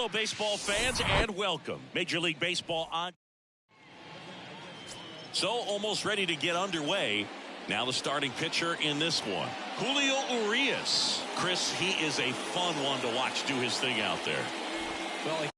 Hello, baseball fans, and welcome. Major League Baseball on. So, almost ready to get underway. Now the starting pitcher in this one, Julio Urias. Chris, he is a fun one to watch do his thing out there. Well,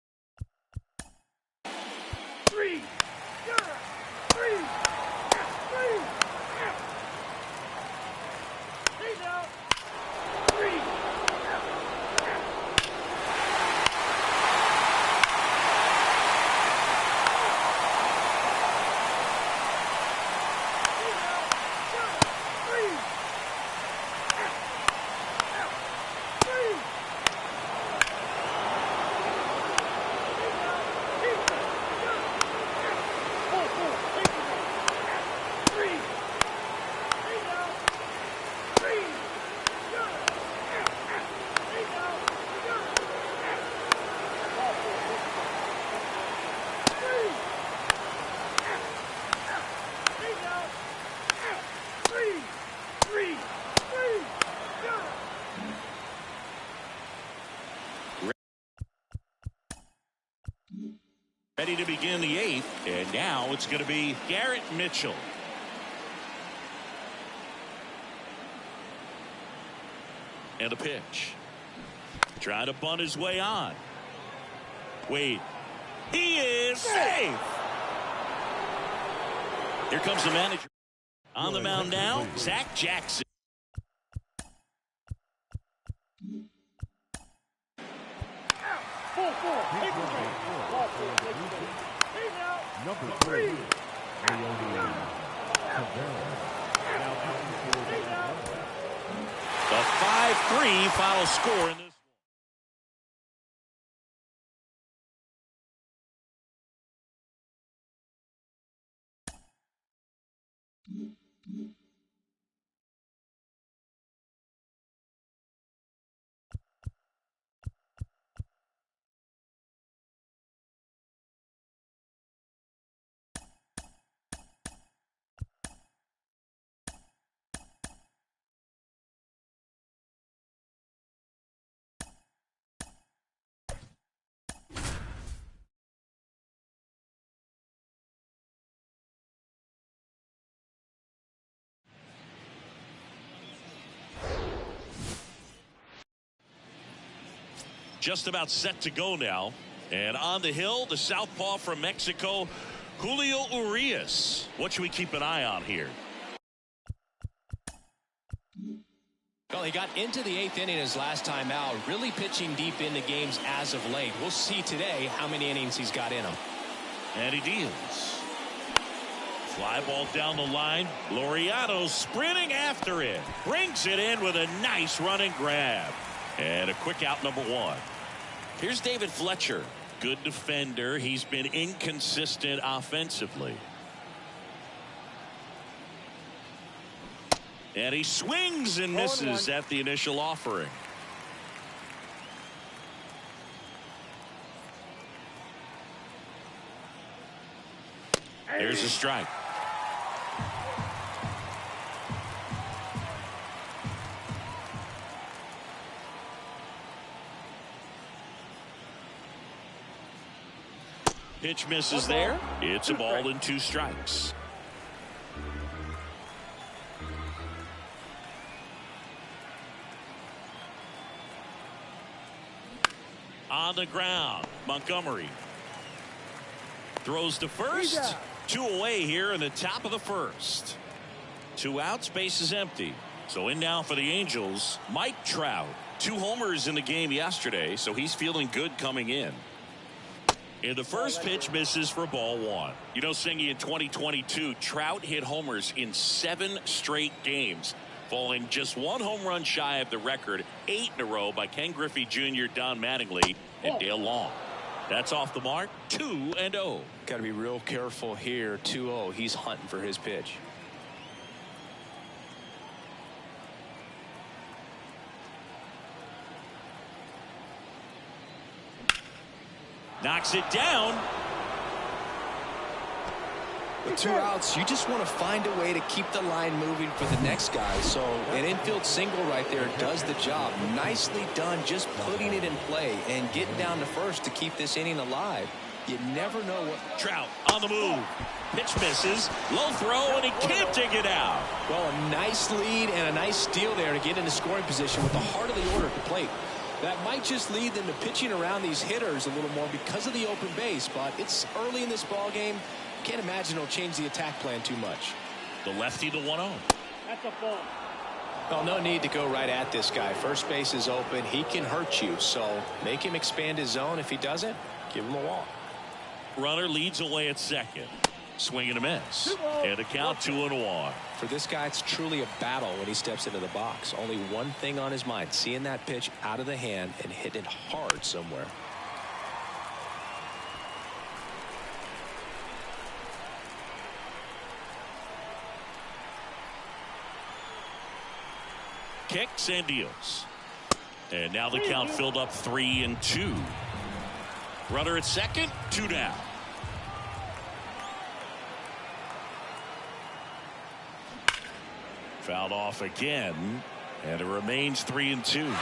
ready to begin the eighth, and now it's going to be Garrett Mitchell. And a pitch. Trying to bunt his way on. Wade. He is safe. Here comes the manager. On the mound now, Zach Jackson. Number 3, The 5-3 final score in this. Just about set to go now. And on the hill, the southpaw from Mexico, Julio Urias. What should we keep an eye on here? Well, he got into the eighth inning his last time out, really pitching deep into games as of late. We'll see today how many innings he's got in him. And he deals. Fly ball down the line. Laureano sprinting after it. Brings it in with a nice running grab. And a quick out, number one. Here's David Fletcher. Good defender. He's been inconsistent offensively. And he swings and misses at the initial offering. There's a strike. Pitch misses there. It's a ball and 2 strikes. On the ground, Montgomery throws to first. 2 away here in the top of the first. 2 outs, base is empty. So in now for the Angels, Mike Trout. 2 homers in the game yesterday, so he's feeling good coming in. And the first pitch misses for ball 1. You know, Singy, in 2022, Trout hit homers in 7 straight games, falling just 1 home run shy of the record 8 in a row by Ken Griffey Jr., Don Mattingly, and Dale Long. That's off the mark, 2-0. Got to be real careful here. 2-0. He's hunting for his pitch. Knocks it down. With 2 outs, you just want to find a way to keep the line moving for the next guy. So an infield single right there does the job. Nicely done, just putting it in play and getting down to first to keep this inning alive. You never know what. Trout on the move. Pitch misses. Low throw, and he can't dig it out. Well, a nice lead and a nice steal there to get into scoring position with the heart of the order at the plate. That might just lead them to pitching around these hitters a little more because of the open base, but it's early in this ball game. Can't imagine it'll change the attack plan too much. The lefty to 1-0. That's a ball. Well, no need to go right at this guy. First base is open. He can hurt you, so make him expand his zone. If he doesn't, give him a walk. Runner leads away at second. Swing and a miss. And a count 2-1. For this guy, it's truly a battle when he steps into the box. Only one thing on his mind, seeing that pitch out of the hand and hitting it hard somewhere. Kicks and deals. And now the count filled up 3-2. Runner at second, 2 down. Fouled off again, and it remains 3-2.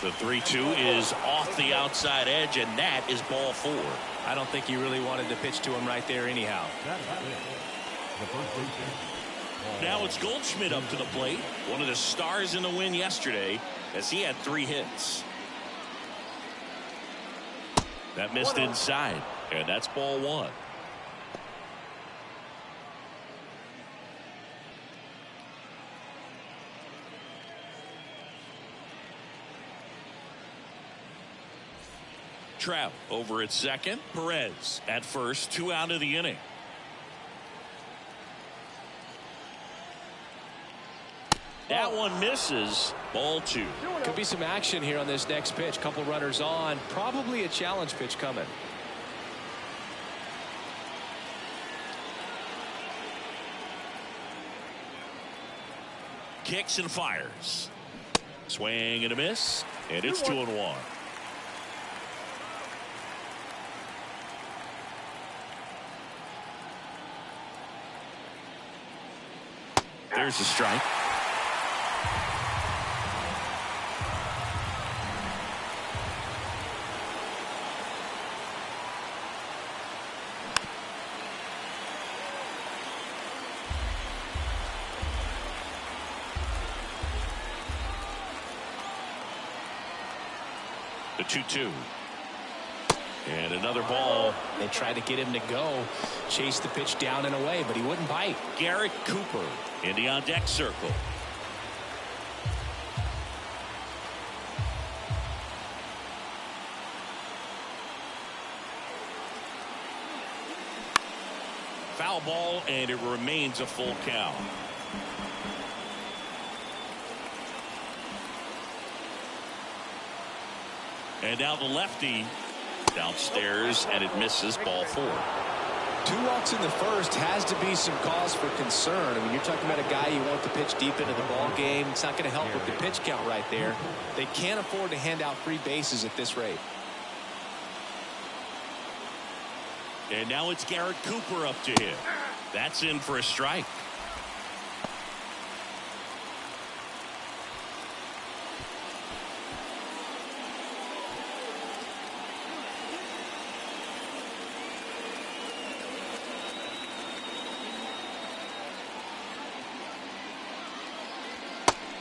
The 3-2 is off the outside edge, and that is ball 4. I don't think he really wanted to pitch to him right there anyhow. Now it's Goldschmidt up to the plate, one of the stars in the win yesterday, as he had 3 hits. That missed inside, and that's ball 1. Trout over at second. Perez at first. 2 out of the inning. That one misses. Ball 2. Could be some action here on this next pitch. Couple runners on. Probably a challenge pitch coming. Kicks and fires. Swing and a miss. And it's 2-1. There's the strike. The 2-2. And another ball. They tried to get him to go. Chase the pitch down and away, but he wouldn't bite. Garrett Cooper in the on-deck circle. Foul ball, and it remains a full count. And now the lefty downstairs, and it misses. Ball 4. 2 walks in the first has to be some cause for concern. I mean, you're talking about a guy you want to pitch deep into the ball game. It's not going to help with the pitch count right there. They can't afford to hand out free bases at this rate. And now it's Garrett Cooper up to hit. That's in for a strike.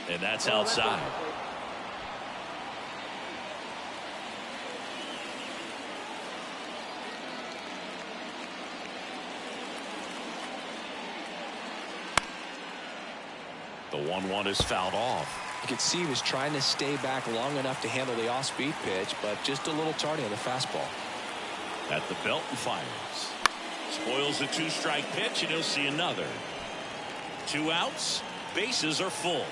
And that's outside. The 1-1 is fouled off. You could see he was trying to stay back long enough to handle the off-speed pitch, but just a little tardy on the fastball. At the belt and fires. Spoils the 2-strike pitch, and he'll see another. 2 outs. Bases are full.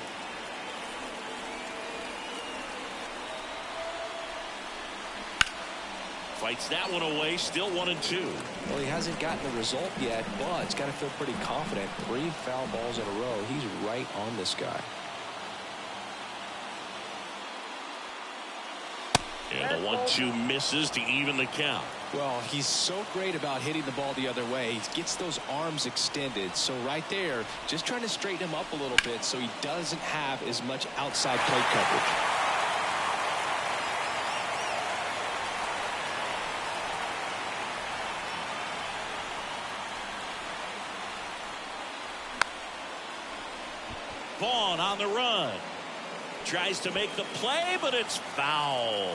Fights that one away. Still 1-2. Well, he hasn't gotten the result yet, but he's got to feel pretty confident. 3 foul balls in a row. He's right on this guy. And the 1-2 misses to even the count. Well, he's so great about hitting the ball the other way. He gets those arms extended. So right there, just trying to straighten him up a little bit so he doesn't have as much outside plate coverage. Vaughn on the run. Tries to make the play, but it's foul.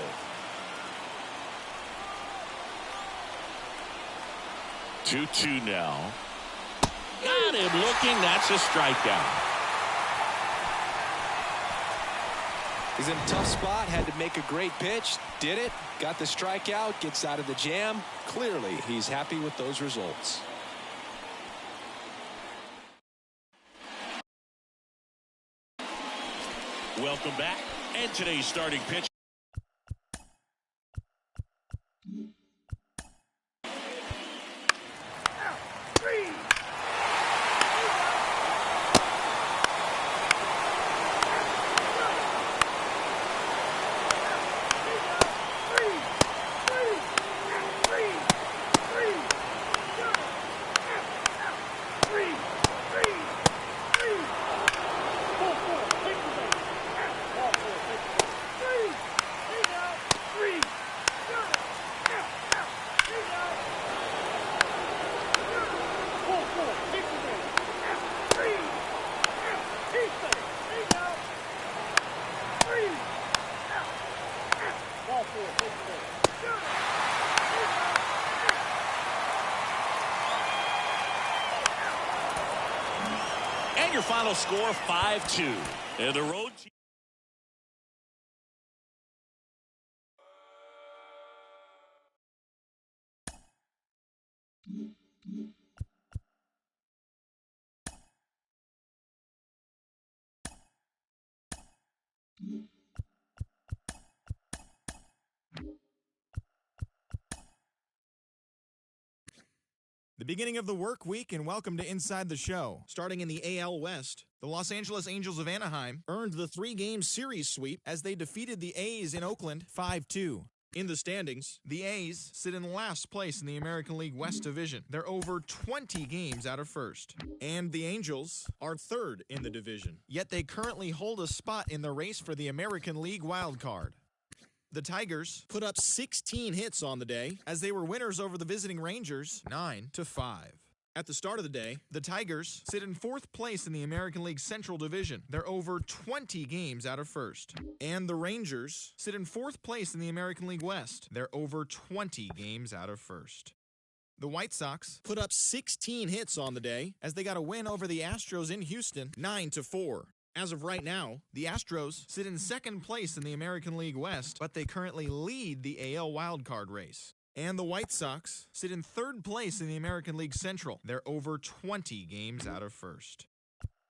Two now. Got him looking. That's a strikeout. He's in a tough spot. Had to make a great pitch. Did it. Got the strikeout. Gets out of the jam. Clearly, he's happy with those results. Welcome back. And today's starting pitch. And your final score, 5-2. And the road team. The beginning of the work week, and welcome to Inside the Show. Starting in the AL West, the Los Angeles Angels of Anaheim earned the 3-game series sweep as they defeated the A's in Oakland 5-2. In the standings, the A's sit in last place in the American League West Division. They're over 20 games out of first. And the Angels are third in the division, yet they currently hold a spot in the race for the American League wild card. The Tigers put up 16 hits on the day as they were winners over the visiting Rangers 9-5. At the start of the day, the Tigers sit in fourth place in the American League Central Division. They're over 20 games out of first. And the Rangers sit in fourth place in the American League West. They're over 20 games out of first. The White Sox put up 16 hits on the day as they got a win over the Astros in Houston 9-4. As of right now, the Astros sit in second place in the American League West, but they currently lead the AL wildcard race. And the White Sox sit in third place in the American League Central. They're over 20 games out of first.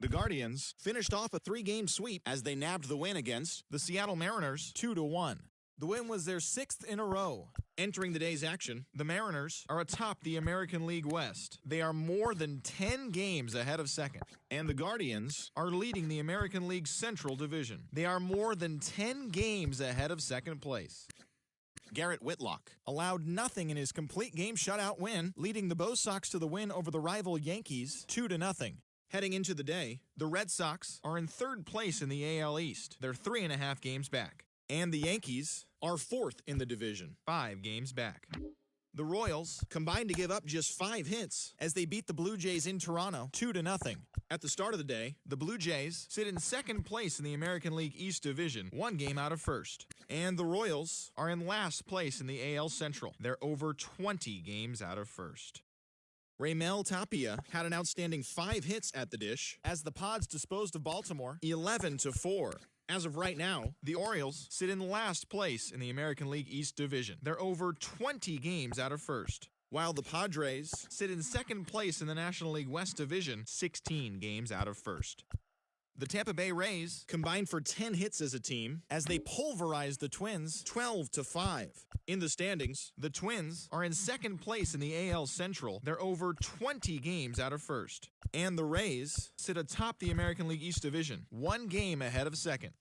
The Guardians finished off a 3-game sweep as they nabbed the win against the Seattle Mariners 2-1. The win was their 6th in a row. Entering the day's action, the Mariners are atop the American League West. They are more than 10 games ahead of second. And the Guardians are leading the American League Central Division. They are more than 10 games ahead of second place. Garrett Whitlock allowed nothing in his complete game shutout win, leading the Bo Sox to the win over the rival Yankees 2-0. Heading into the day, the Red Sox are in third place in the AL East. They're 3.5 games back. And the Yankees are fourth in the division, 5 games back. The Royals combined to give up just 5 hits as they beat the Blue Jays in Toronto 2-0. At the start of the day, the Blue Jays sit in second place in the American League East Division, 1 game out of first. And the Royals are in last place in the AL Central. They're over 20 games out of first. Raimel Tapia had an outstanding 5 hits at the dish as the Pods disposed of Baltimore 11-4. As of right now, the Orioles sit in last place in the American League East Division. They're over 20 games out of first, while the Padres sit in second place in the National League West Division, 16 games out of first. The Tampa Bay Rays combined for 10 hits as a team as they pulverized the Twins 12-5. In the standings, the Twins are in second place in the AL Central. They're over 20 games out of first. And the Rays sit atop the American League East Division, 1 game ahead of second.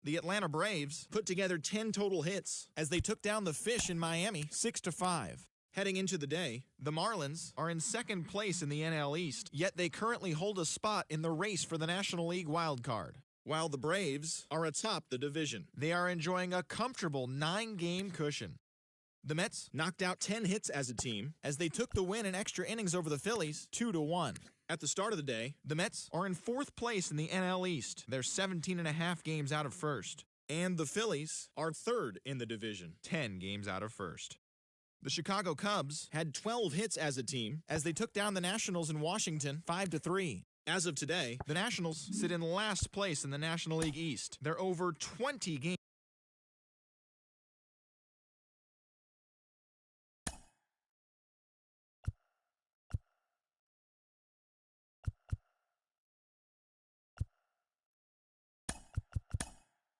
The Atlanta Braves put together 10 total hits as they took down the Fish in Miami 6-5. Heading into the day, the Marlins are in second place in the NL East, yet they currently hold a spot in the race for the National League wild card. While the Braves are atop the division, they are enjoying a comfortable 9-game cushion. The Mets knocked out 10 hits as a team as they took the win in extra innings over the Phillies 2-1. At the start of the day, the Mets are in 4th place in the NL East. They're 17.5 games out of first. And the Phillies are 3rd in the division, 10 games out of first. The Chicago Cubs had 12 hits as a team as they took down the Nationals in Washington 5-3. As of today, the Nationals sit in last place in the National League East. They're over 20 games.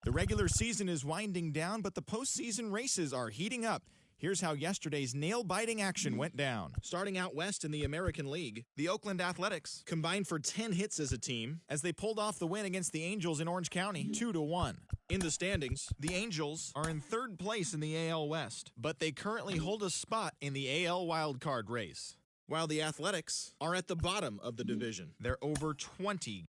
The regular season is winding down, but the postseason races are heating up. Here's how yesterday's nail-biting action went down. Starting out west in the American League, the Oakland Athletics combined for 10 hits as a team as they pulled off the win against the Angels in Orange County 2-1. In the standings, the Angels are in 3rd place in the AL West, but they currently hold a spot in the AL wildcard race. While the Athletics are at the bottom of the division, they're over 20.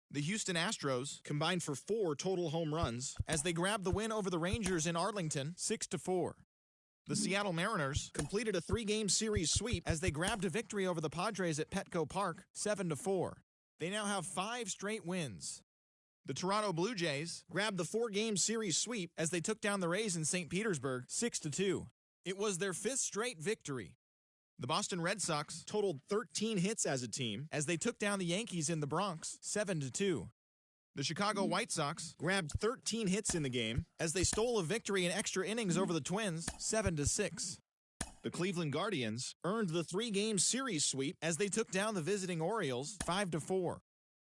The Houston Astros combined for 4 total home runs as they grabbed the win over the Rangers in Arlington 6-4. The Seattle Mariners completed a 3-game series sweep as they grabbed a victory over the Padres at Petco Park 7-4. They now have 5 straight wins. The Toronto Blue Jays grabbed the 4-game series sweep as they took down the Rays in St. Petersburg 6-2. It was their 5th straight victory. The Boston Red Sox totaled 13 hits as a team as they took down the Yankees in the Bronx 7-2. The Chicago White Sox grabbed 13 hits in the game as they stole a victory in extra innings over the Twins 7-6. The Cleveland Guardians earned the 3-game series sweep as they took down the visiting Orioles 5-4.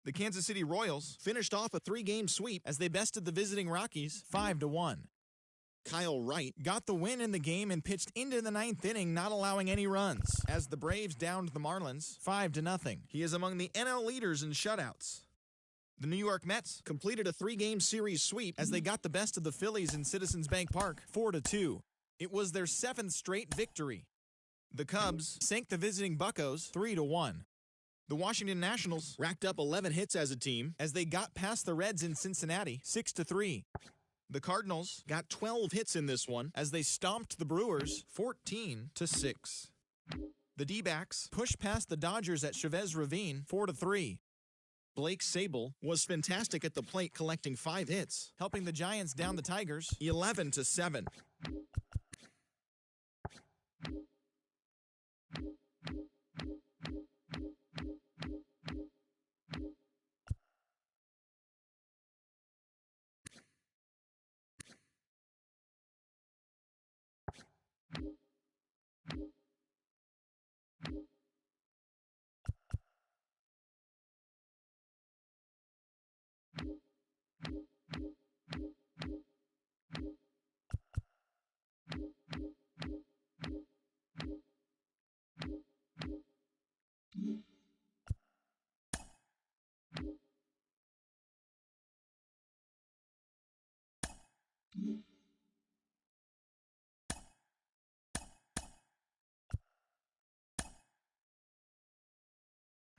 The Kansas City Royals finished off a 3-game sweep as they bested the visiting Rockies 5-1. Kyle Wright got the win in the game and pitched into the 9th inning, not allowing any runs, as the Braves downed the Marlins 5-0. He is among the NL leaders in shutouts. The New York Mets completed a 3-game series sweep as they got the best of the Phillies in Citizens Bank Park 4-2. It was their 7th straight victory. The Cubs sank the visiting Buccos 3-1. The Washington Nationals racked up 11 hits as a team as they got past the Reds in Cincinnati 6-3. The Cardinals got 12 hits in this one as they stomped the Brewers 14-6. The D-backs pushed past the Dodgers at Chavez Ravine 4-3. Blake Sabol was fantastic at the plate, collecting 5 hits, helping the Giants down the Tigers 11-7.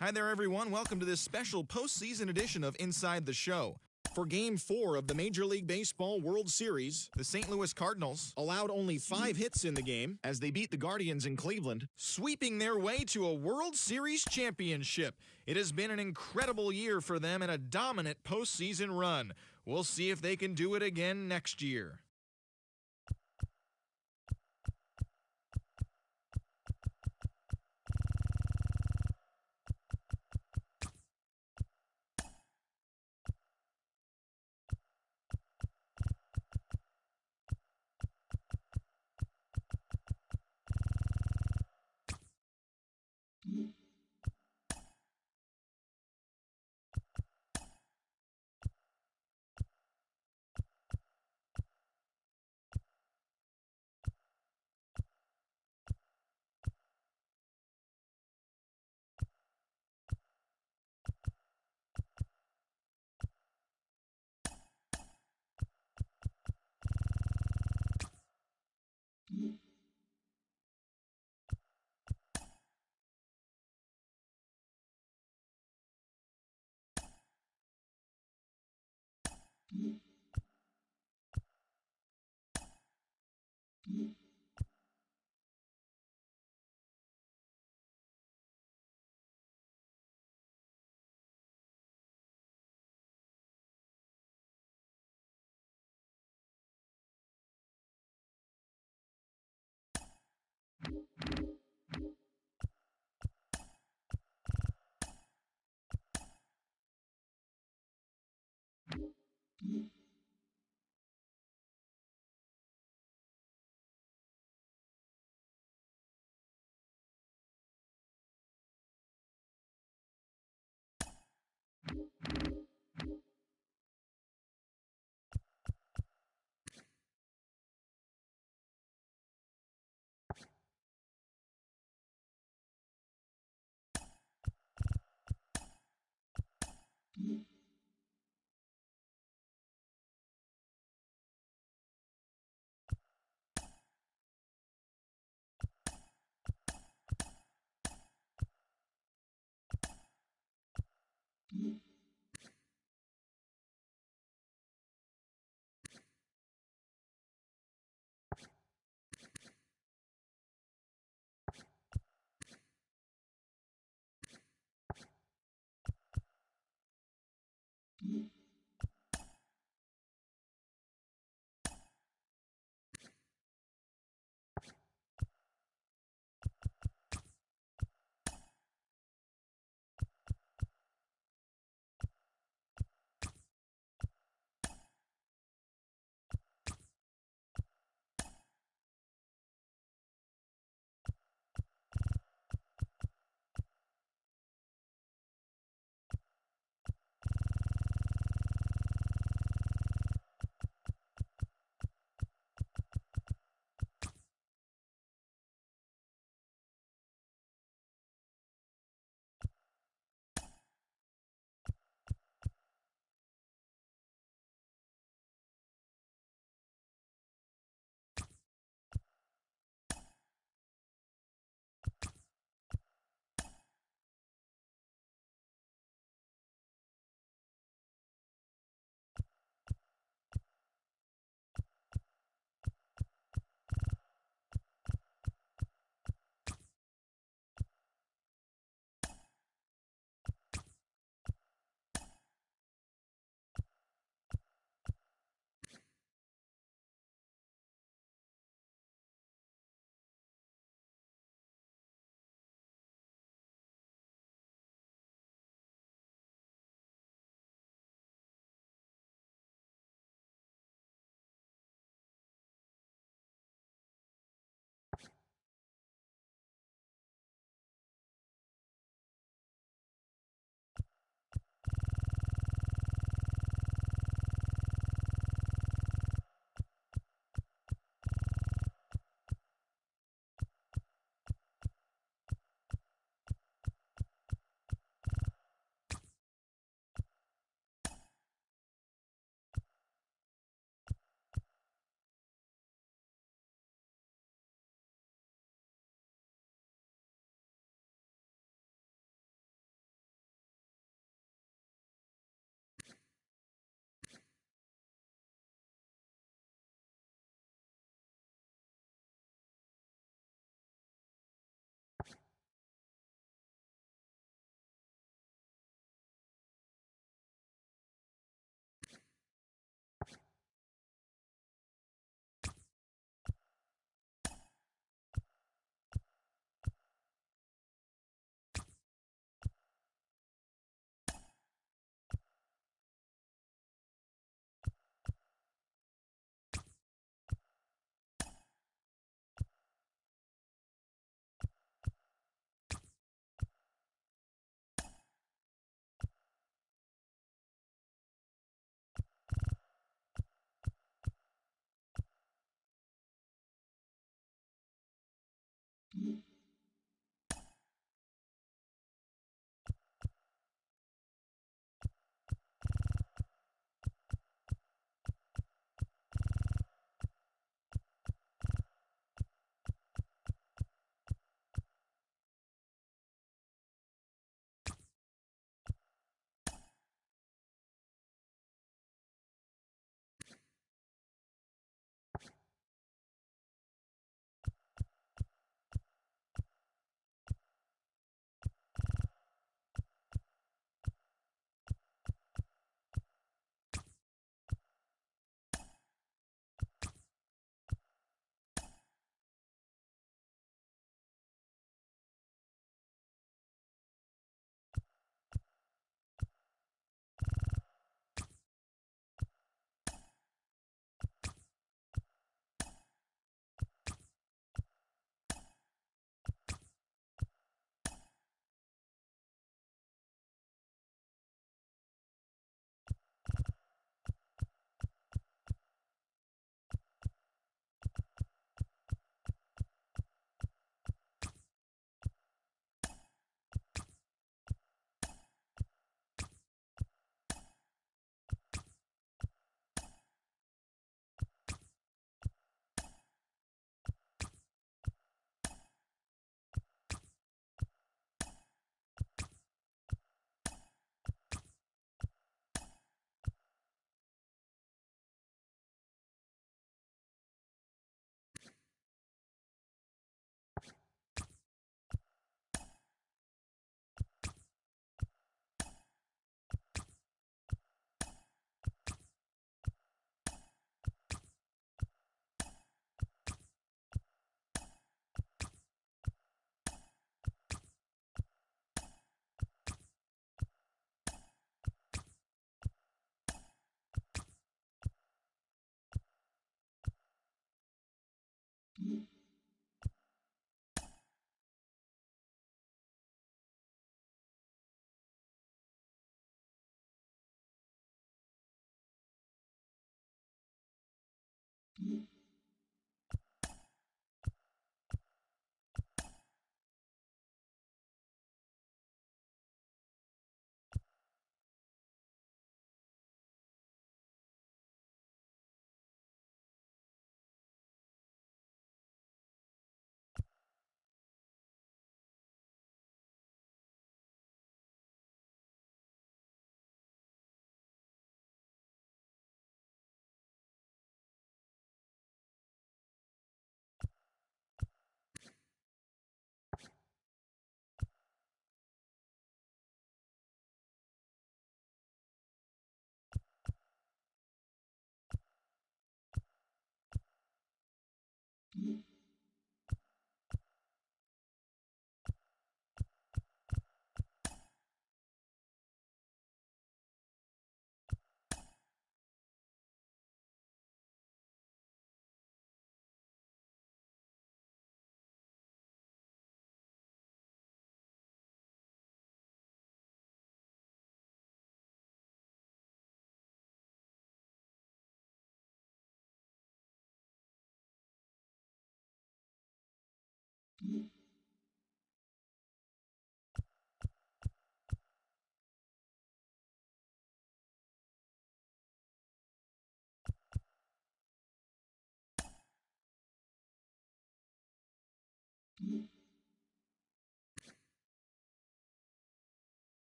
Hi there, everyone. Welcome to this special postseason edition of Inside the Show. For Game 4 of the Major League Baseball World Series, the St. Louis Cardinals allowed only 5 hits in the game as they beat the Guardians in Cleveland, sweeping their way to a World Series championship. It has been an incredible year for them and a dominant postseason run. We'll see if they can do it again next year.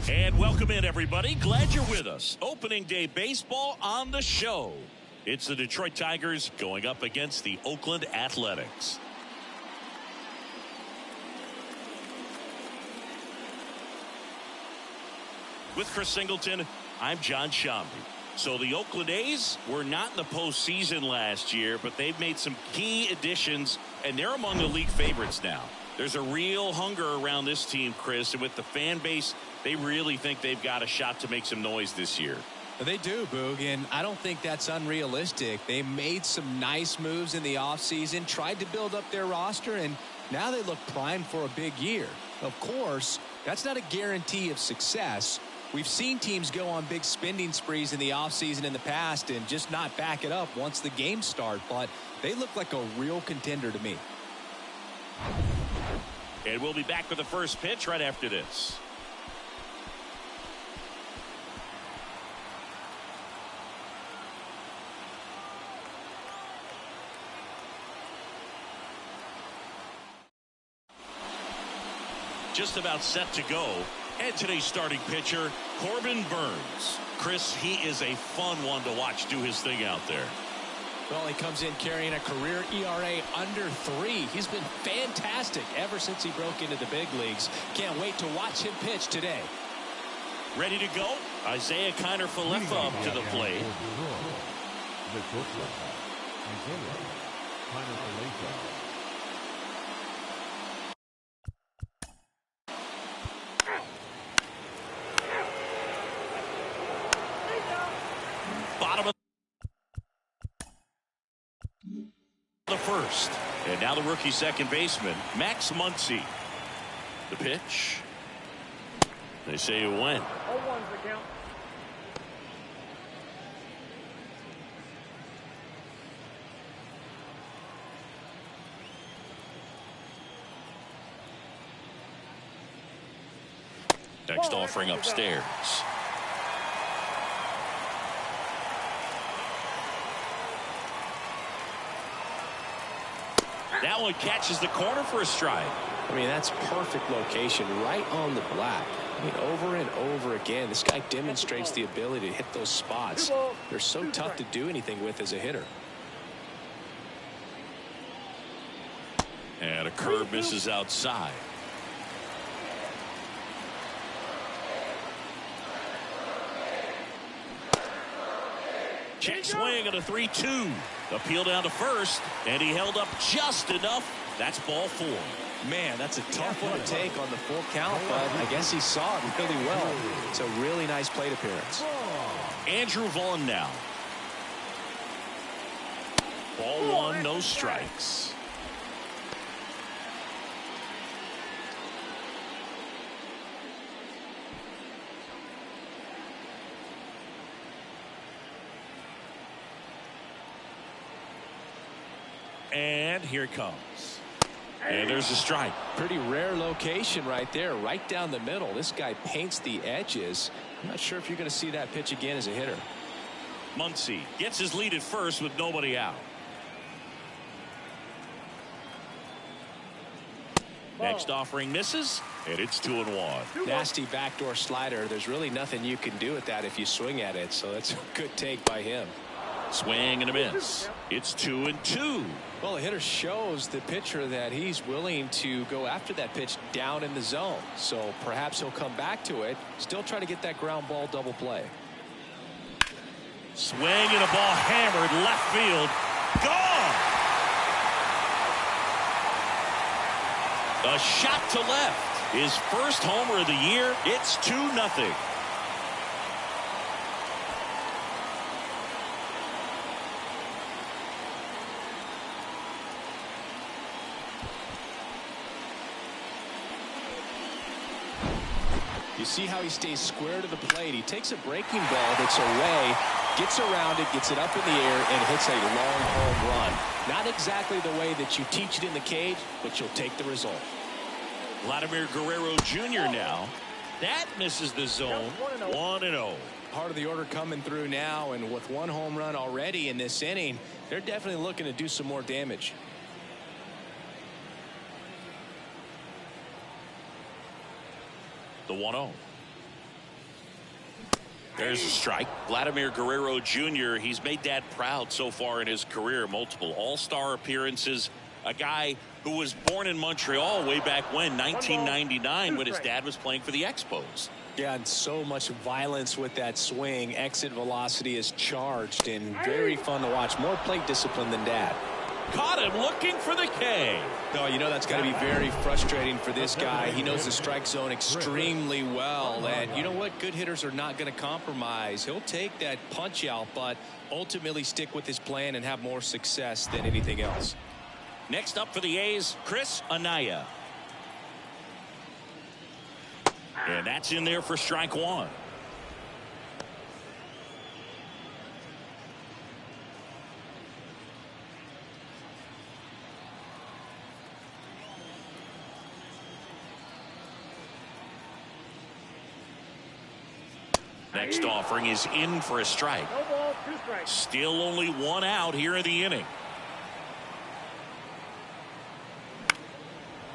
And welcome in, everybody. Glad you're with us. Opening day baseball on the show. It's the Detroit Tigers going up against the Oakland Athletics. With Chris Singleton, I'm John Shambi. So the Oakland A's were not in the postseason last year, but they've made some key additions, and they're among the league favorites now. There's a real hunger around this team, Chris, and with the fan base, they really think they've got a shot to make some noise this year. They do, Boog, and I don't think that's unrealistic. They made some nice moves in the offseason, tried to build up their roster, and now they look primed for a big year. Of course, that's not a guarantee of success. We've seen teams go on big spending sprees in the offseason in the past and just not back it up once the games start, but they look like a real contender to me. And we'll be back with the first pitch right after this. Just about set to go. And today's starting pitcher, Corbin Burnes. Chris, he is a fun one to watch do his thing out there. Well, he comes in carrying a career ERA under 3. He's been fantastic ever since he broke into the big leagues. Can't wait to watch him pitch today. Ready to go? Isaiah Kiner-Falefa up to the plate. Bottom of the first. And now the rookie second baseman, Max Muncy. The pitch. They say it went. 0-1's the count. Next offering upstairs. That one catches the corner for a strike. I mean, that's perfect location right on the black. I mean, over and over again, this guy demonstrates the ability to hit those spots. They're so tough to do anything with as a hitter. And a curve misses outside. Check swing and a 3-2. Appeal down to first, and he held up just enough. That's ball 4. Man, that's a tough one to take on the full count, but I guess he saw it really well. It's a really nice plate appearance. Andrew Vaughn now. Ball 1, no strikes. And here it comes. And there's a strike. Pretty rare location right there, right down the middle. This guy paints the edges. I'm not sure if you're going to see that pitch again as a hitter. Muncy gets his lead at first with nobody out. Next offering misses, and it's 2-1. Nasty backdoor slider. There's really nothing you can do with that if you swing at it, so that's a good take by him. Swing and a miss. It's 2-2. Well, the hitter shows the pitcher that he's willing to go after that pitch down in the zone. So perhaps he'll come back to it. Still try to get that ground ball double play. Swing and a ball hammered left field. Gone. A shot to left. His first homer of the year. It's 2-0. You see how he stays square to the plate. He takes a breaking ball that's away, gets around it, gets it up in the air, and hits a long home run. Not exactly the way that you teach it in the cage, but you'll take the result. Vladimir Guerrero Jr. now. That misses the zone. 1-0. Part of the order coming through now, and with one home run already in this inning, they're definitely looking to do some more damage. The 1-0. There's a strike. Vladimir Guerrero Jr., he's made Dad proud so far in his career. Multiple all-star appearances. A guy who was born in Montreal way back when, 1999, when his dad was playing for the Expos. Yeah, and so much violence with that swing. Exit velocity is charged and very fun to watch. More plate discipline than Dad. Caught him looking for the K. Oh, you know that's got to be very frustrating for this guy. He knows the strike zone extremely well. And you know what? Good hitters are not going to compromise. He'll take that punch out, but ultimately stick with his plan and have more success than anything else. Next up for the A's, Chris Anaya. And that's in there for strike 1. Next offering is in for a strike. No ball, 2 strikes. Still only 1 out here in the inning.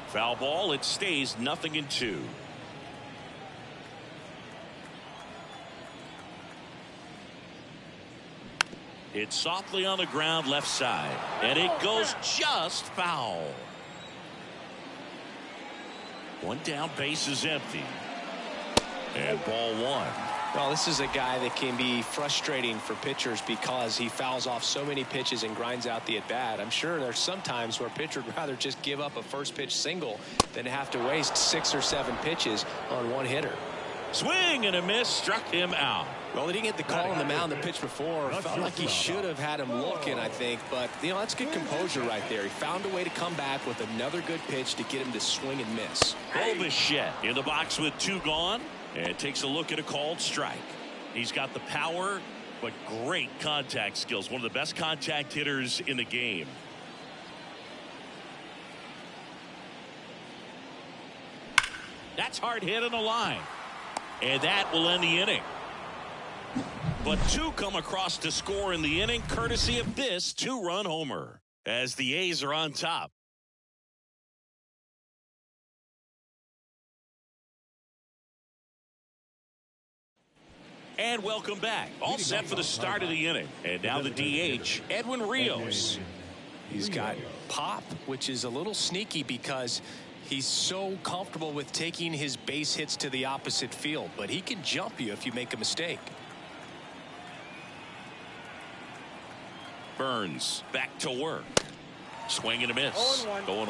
Foul ball. It stays 0-2. It's softly on the ground left side, and it goes just foul. 1 down, base is empty. And ball 1. Well, this is a guy that can be frustrating for pitchers because he fouls off so many pitches and grinds out the at-bat. I'm sure there's some times where a pitcher would rather just give up a first pitch single than to have to waste 6 or 7 pitches on one hitter. Swing and a miss, struck him out. Well, he didn't get the call on the mound the pitch before. Felt like he should have had him looking, I think. But, you know, that's good composure right there. He found a way to come back with another good pitch to get him to swing and miss. Bo Bichette in the box with 2 gone. And takes a look at a called strike. He's got the power, but great contact skills. One of the best contact hitters in the game. That's hard hit on the line. And that will end the inning. But 2 come across to score in the inning, courtesy of this 2-run homer, as the A's are on top. And welcome back. All set for the start of the inning. And now the DH, Edwin Rios. He's got pop, which is a little sneaky because he's so comfortable with taking his base hits to the opposite field. But he can jump you if you make a mistake. Burns back to work. Swing and a miss. 0-1.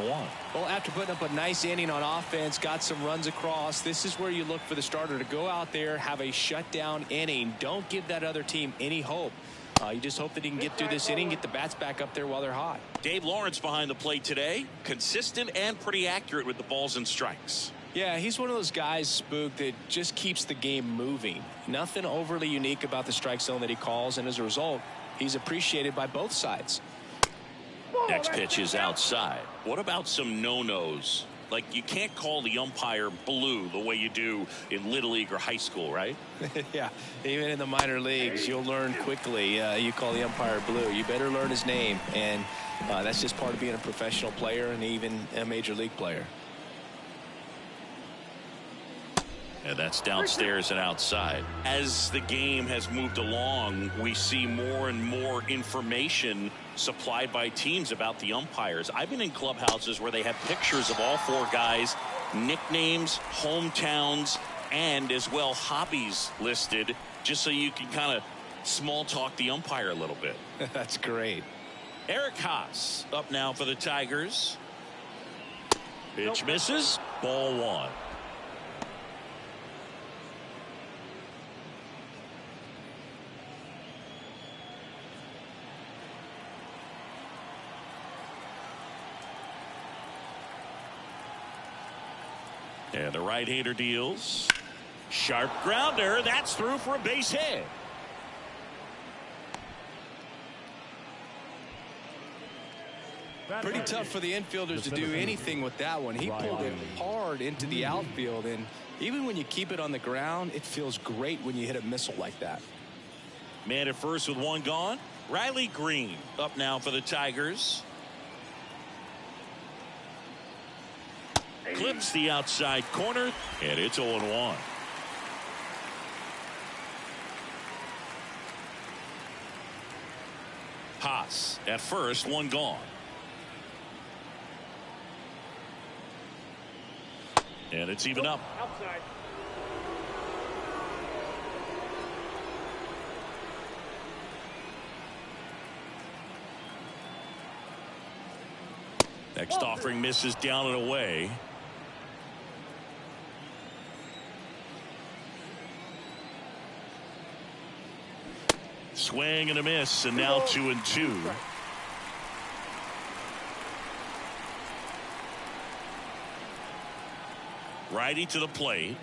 Well, after putting up a nice inning on offense, got some runs across, this is where you look for the starter to go out there, have a shutdown inning. Don't give that other team any hope. You just hope that he can get through this inning, get the bats back up there while they're hot. Dave Lawrence behind the plate today. Consistent and pretty accurate with the balls and strikes. Yeah, he's one of those guys, Spook, that just keeps the game moving. Nothing overly unique about the strike zone that he calls, and as a result, he's appreciated by both sides. Next pitch is outside. What about some no-nos? Like, you can't call the umpire blue the way you do in Little League or high school, right? Yeah, even in the minor leagues, you'll learn quickly. You call the umpire blue. You better learn his name, and that's just part of being a professional player and even a major league player. And that's downstairs and outside. As the game has moved along, we see more and more information supplied by teams about the umpires. I've been in clubhouses where they have pictures of all four guys, nicknames, hometowns, and as well hobbies listed, just so you can kind of small talk the umpire a little bit. That's great. Eric Haas up now for the Tigers. Pitch misses. Ball one. And the right-hander deals. Sharp grounder. That's through for a base hit. Pretty tough for the infielders to do anything with that one. He pulled it hard into the outfield, and even when you keep it on the ground, it feels great when you hit a missile like that. Man at first with one gone. Riley Green up now for the Tigers. Clips the outside corner, and it's 0-1. Haas at first, one gone. And it's even up. Outside. Next offering misses down and away. Swing and a miss, and now 2-2. Righty to the plate.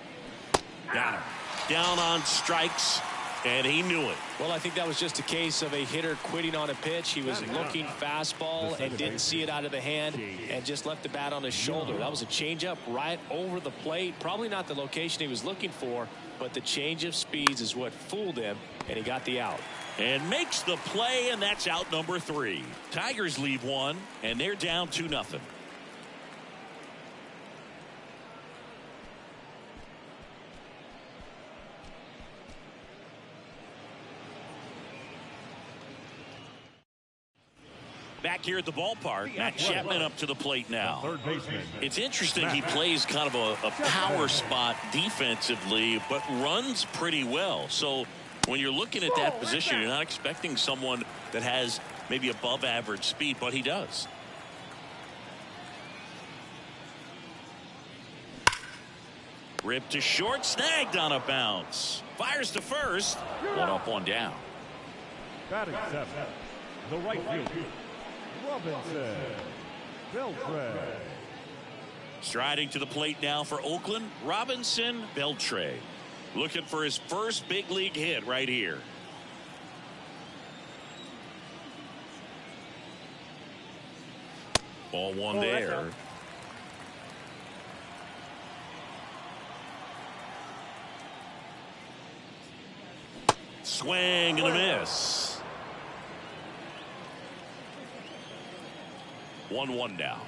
Got him. Down on strikes, and he knew it. Well, I think that was just a case of a hitter quitting on a pitch. He was looking fastball and didn't see it out of the hand and just left the bat on his shoulder. That was a changeup right over the plate. Probably not the location he was looking for, but the change of speeds is what fooled him, and he got the out. And makes the play, and that's out number 3. Tigers leave one, and they're down 2-0. Back here at the ballpark, Matt Chapman up to the plate now. Third baseman. It's interesting, he plays kind of a power spot defensively, but runs pretty well. So when you're looking at that position, you're not expecting someone that has maybe above average speed, but he does. Ripped to short, snagged on a bounce. Fires to first. One up, one down. Batting seventh. The right fielder, Robinson Beltre. Striding to the plate now for Oakland, Robinson Beltre. Looking for his first big league hit right here. Ball one there. Swing and a miss. 1-1 now.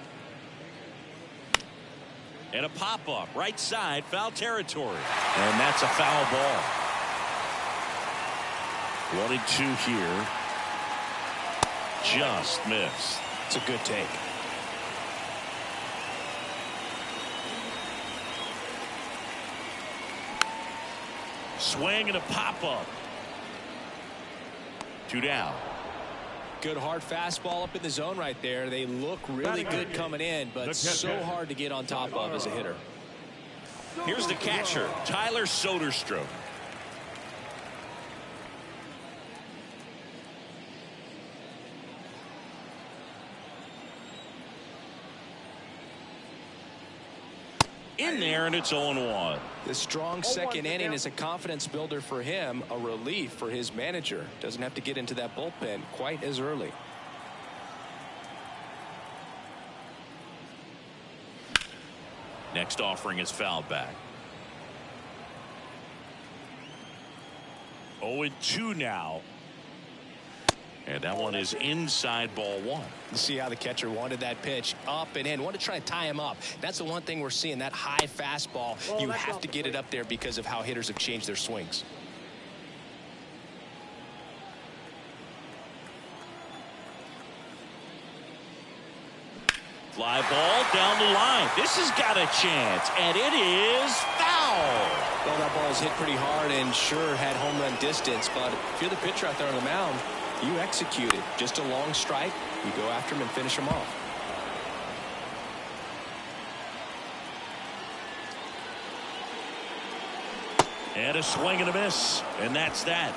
And a pop-up right side, foul territory. And that's a foul ball. 1-2 here. Just missed. It's a good take. Swing and a pop-up. 2 down. Good hard fastball up in the zone right there. They look really good coming in, but so hard to get on top of as a hitter. Here's the catcher, Tyler Soderstrom. In there, and it's 0-1. The strong second inning is a confidence builder for him, a relief for his manager. Doesn't have to get into that bullpen quite as early. Next offering is fouled back. 0-2 now. And that one is inside, ball one. You see how the catcher wanted that pitch up and in. Wanted to try to tie him up. That's the one thing we're seeing, that high fastball. You have to get it up there because of how hitters have changed their swings. Fly ball down the line. This has got a chance, and it is foul. Well, that ball is hit pretty hard and sure had home run distance, but if you're the pitcher out there on the mound, you execute it. Just a long strike. You go after him and finish him off. And a swing and a miss, and that's that.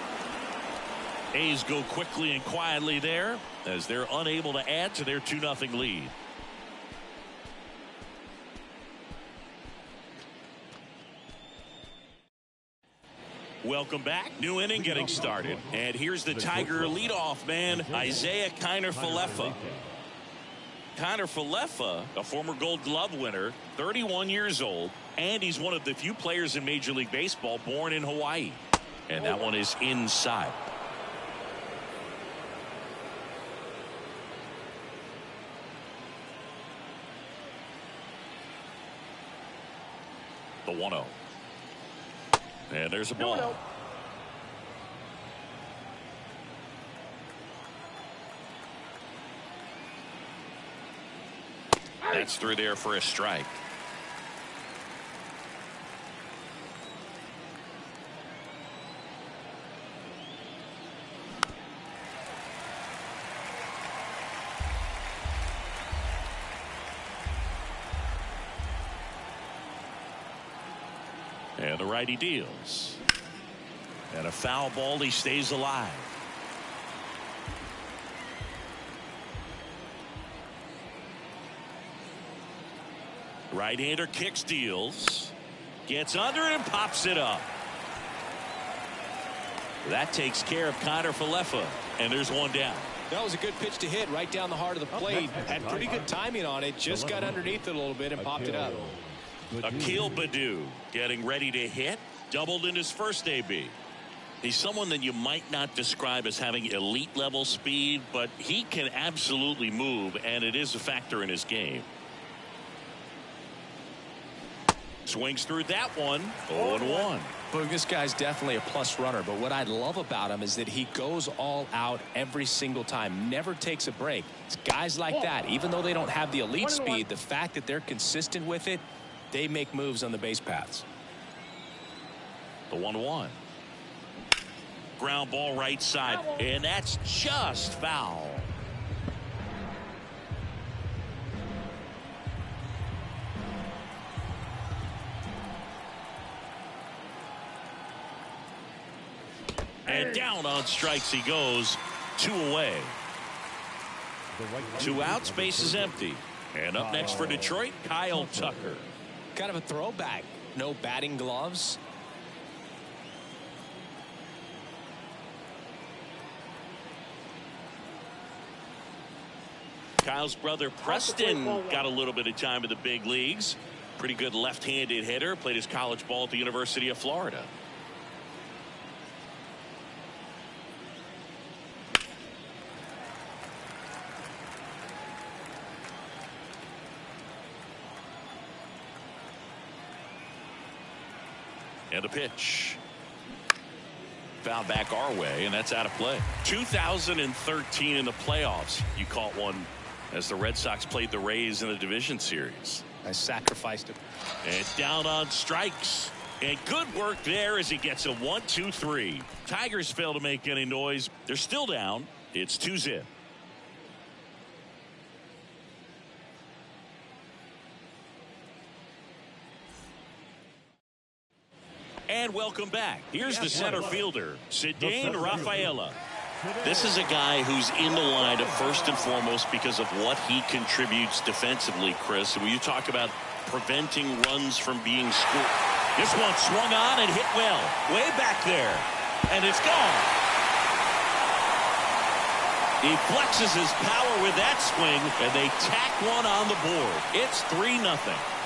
A's go quickly and quietly there as they're unable to add to their 2-0 lead. Welcome back. New inning getting started. And here's the Tiger leadoff man, Isiah Kiner-Falefa. Kiner-Falefa, a former Gold Glove winner, 31 years old, and he's one of the few players in Major League Baseball born in Hawaii. And that one is inside. The 1-0. And there's a ball. That's through there for a strike. And the righty deals. And a foul ball. He stays alive. Right-hander kicks, deals. Gets under it and pops it up. That takes care of Kiner-Falefa. And there's one down. That was a good pitch to hit right down the heart of the plate. Had pretty good timing on it. Just got underneath it a little bit and popped it up. Akil Baddoo getting ready to hit. Doubled in his first AB. He's someone that you might not describe as having elite level speed, but he can absolutely move, and it is a factor in his game. Swings through that one. 0-1. Look, this guy's definitely a plus runner, but what I love about him is that he goes all out every single time, never takes a break. It's guys like that, even though they don't have the elite speed, the fact that they're consistent with it, they make moves on the base paths. The 1-1. Ground ball right side, and that's just foul. And down on strikes he goes. 2 away. 2 outs, base is empty. And up next for Detroit, Kyle Tucker. Kind of a throwback. No batting gloves. Kyle's brother Preston got a little bit of time in the big leagues. Pretty good left-handed hitter. Played his college ball at the University of Florida. And a pitch. Foul back our way, and that's out of play. 2013 in the playoffs. You caught one as the Red Sox played the Rays in the division series. I sacrificed it. And down on strikes. And good work there as he gets a 1-2-3. Tigers fail to make any noise. They're still down. It's 2-0. And welcome back. Here's the center fielder, Ceddanne Rafaela. This is a guy who's in the lineup first and foremost because of what he contributes defensively, Chris. And when you talk about preventing runs from being scored, this one swung on and hit well, way back there, and it's gone. He flexes his power with that swing, and they tack one on the board. It's 3-0.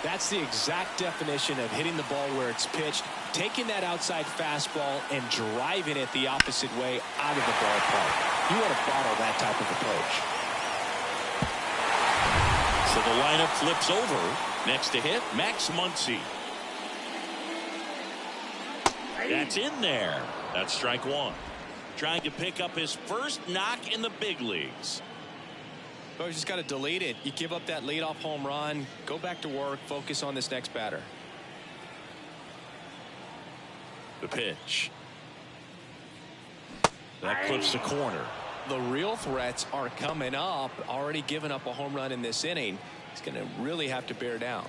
That's the exact definition of hitting the ball where it's pitched, taking that outside fastball and driving it the opposite way out of the ballpark. You want to bottle that type of approach. So the lineup flips over. Next to hit, Max Muncy. That's in there. That's strike one. Trying to pick up his first knock in the big leagues. Well, you just got to delete it. You give up that leadoff home run, go back to work, focus on this next batter. The pitch. That clips the corner. The real threats are coming up. Already given up a home run in this inning. He's going to really have to bear down.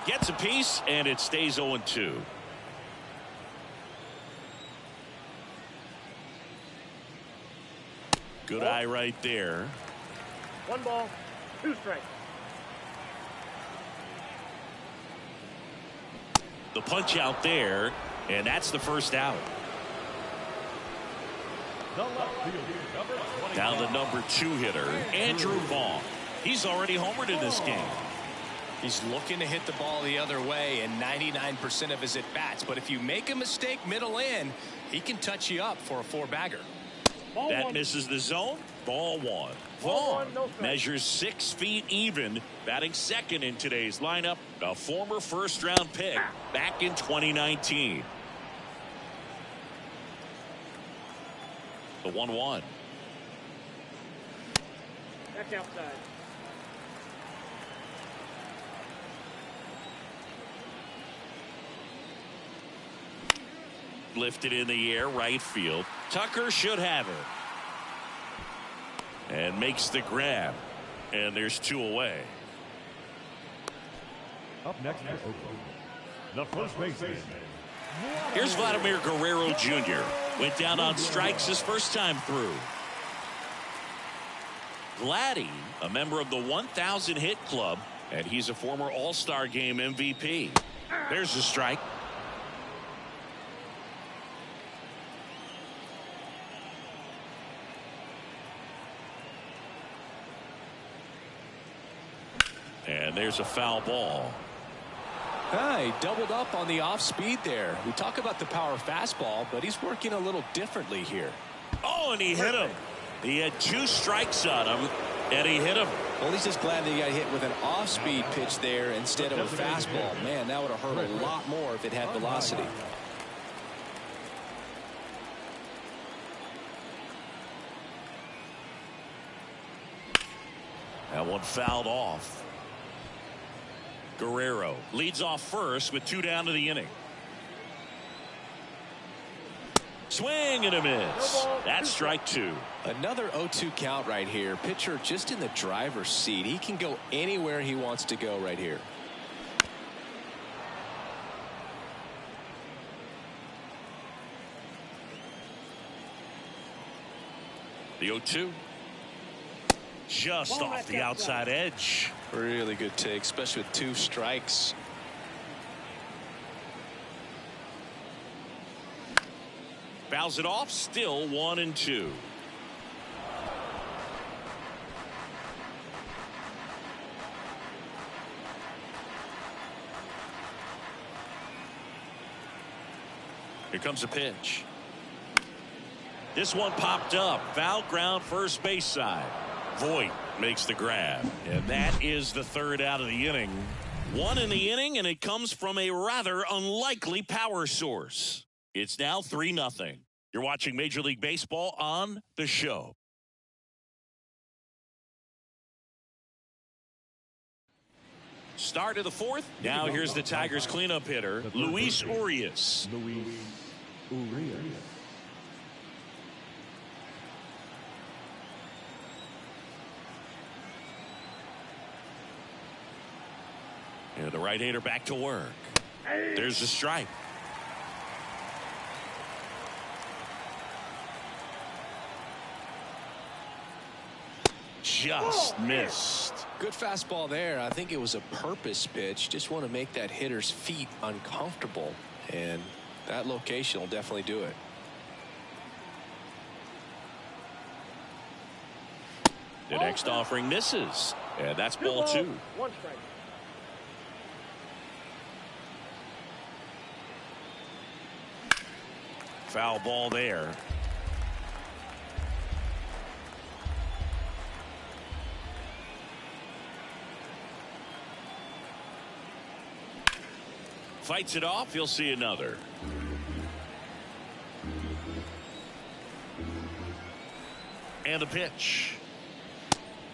Gets a piece, and it stays 0-2. Good eye right there. 1 ball, 2 strikes. The punch out there, and that's the first out. The left fielder, number 20. Now the number 2 hitter, Andrew Vaughn. He's already homered in this game. He's looking to hit the ball the other way in 99% of his at-bats. But if you make a mistake middle in, he can touch you up for a 4-bagger. That misses the zone. Ball 1. Vaughn measures 6 feet even, batting second in today's lineup. A former first-round pick back in 2019. The 1-1. Back outside. Lifted in the air, right field. Tucker should have it. And makes the grab. And there's 2 away. Up next for Oakland, the first baseman. Here's Vladimir Guerrero Jr. Went down on strikes his first time through. Vladdy, a member of the 1,000 hit club, and he's a former All-Star Game MVP. There's the strike. And there's a foul ball. He doubled up on the off speed there. We talk about the power fastball, but he's working a little differently here. Oh, and he hit him. He had 2 strikes on him, and he hit him. Well, he's just glad that he got hit with an off-speed pitch there instead of a fastball. Man, that would have hurt a lot more if it had velocity. That one fouled off. Guerrero leads off first with 2 down to the inning. Swing and a miss. That's strike 2. Another 0-2 count right here. Pitcher just in the driver's seat. He can go anywhere he wants to go right here. The 0-2. Just off the outside edge. Really good take, especially with 2 strikes. Fouls it off, still 1-2. Here comes a pitch. This one popped up. Foul ground first base side. Voit makes the grab. And that is the 3rd out of the inning. 1 in the inning, and it comes from a rather unlikely power source. It's now 3-0. You're watching Major League Baseball on The Show. Start of the fourth. Now here's the Tigers cleanup hitter, Luis Urias. Luis Urias. And the right-hander back to work. There's the strike. Just missed. Good fastball there. I think it was a purpose pitch. Just want to make that hitter's feet uncomfortable. And that location will definitely do it. The next offering misses. And that's ball two. 1 strike. Foul ball there. Fights it off. You'll see another. And the pitch.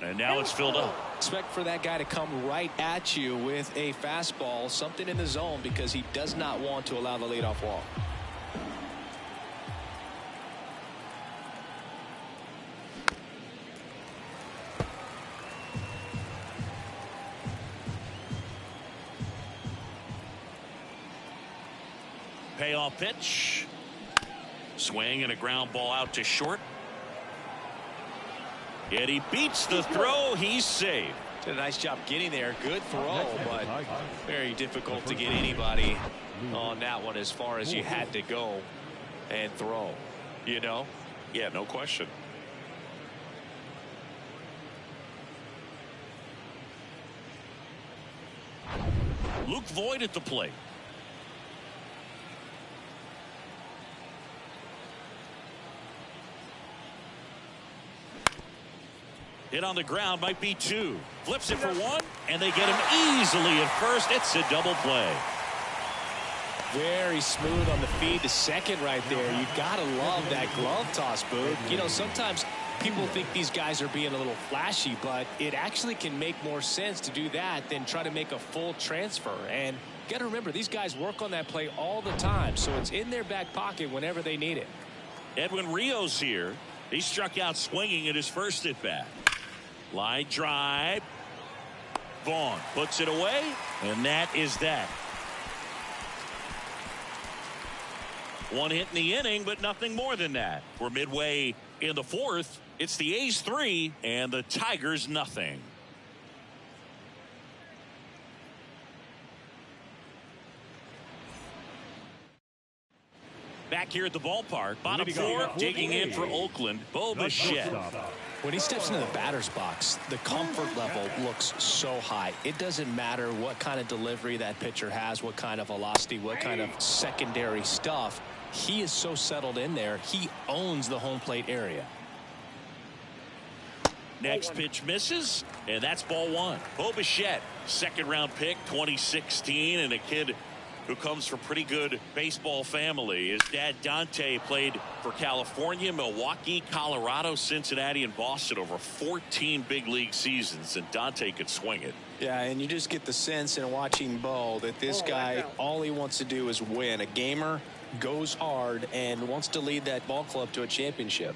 And now it's filled up. Expect for that guy to come right at you with a fastball, something in the zone, because he does not want to allow the leadoff walk. Payoff pitch. Swing and a ground ball out to short. And he beats the throw. He's safe. Did a nice job getting there. Good throw, but very difficult to get anybody on that one as far as you had to go and throw. You know? Yeah, no question. Luke Voit at the plate. Hit on the ground, might be two. Flips it for one, and they get him easily at first. It's a double play. Very smooth on the feed to second right there. You gotta love that glove toss, Boog. You know, sometimes people think these guys are being a little flashy, but it actually can make more sense to do that than try to make a full transfer. And you gotta remember, these guys work on that play all the time, so it's in their back pocket whenever they need it. Edwin Rios here. He struck out swinging at his first at bat. Line drive. Vaughn puts it away, and that is that. One hit in the inning, but nothing more than that. We're midway in the fourth. It's the A's 3 and the Tigers nothing. Back here at the ballpark, bottom four, digging in for Oakland, Bo Bichette. When he steps into the batter's box, the comfort level looks so high. It doesn't matter what kind of delivery that pitcher has, what kind of velocity, what kind of secondary stuff. He is so settled in there. He owns the home plate area. Next pitch misses, and that's ball one. Bo Bichette, second round pick, 2016, and a kid who comes from pretty good baseball family. His dad Dante played for California, Milwaukee, Colorado, Cincinnati, and Boston over 14 big league seasons, and Dante could swing it. Yeah, and you just get the sense in watching Bo that this guy, all he wants to do is win. A gamer, goes hard, and wants to lead that ball club to a championship.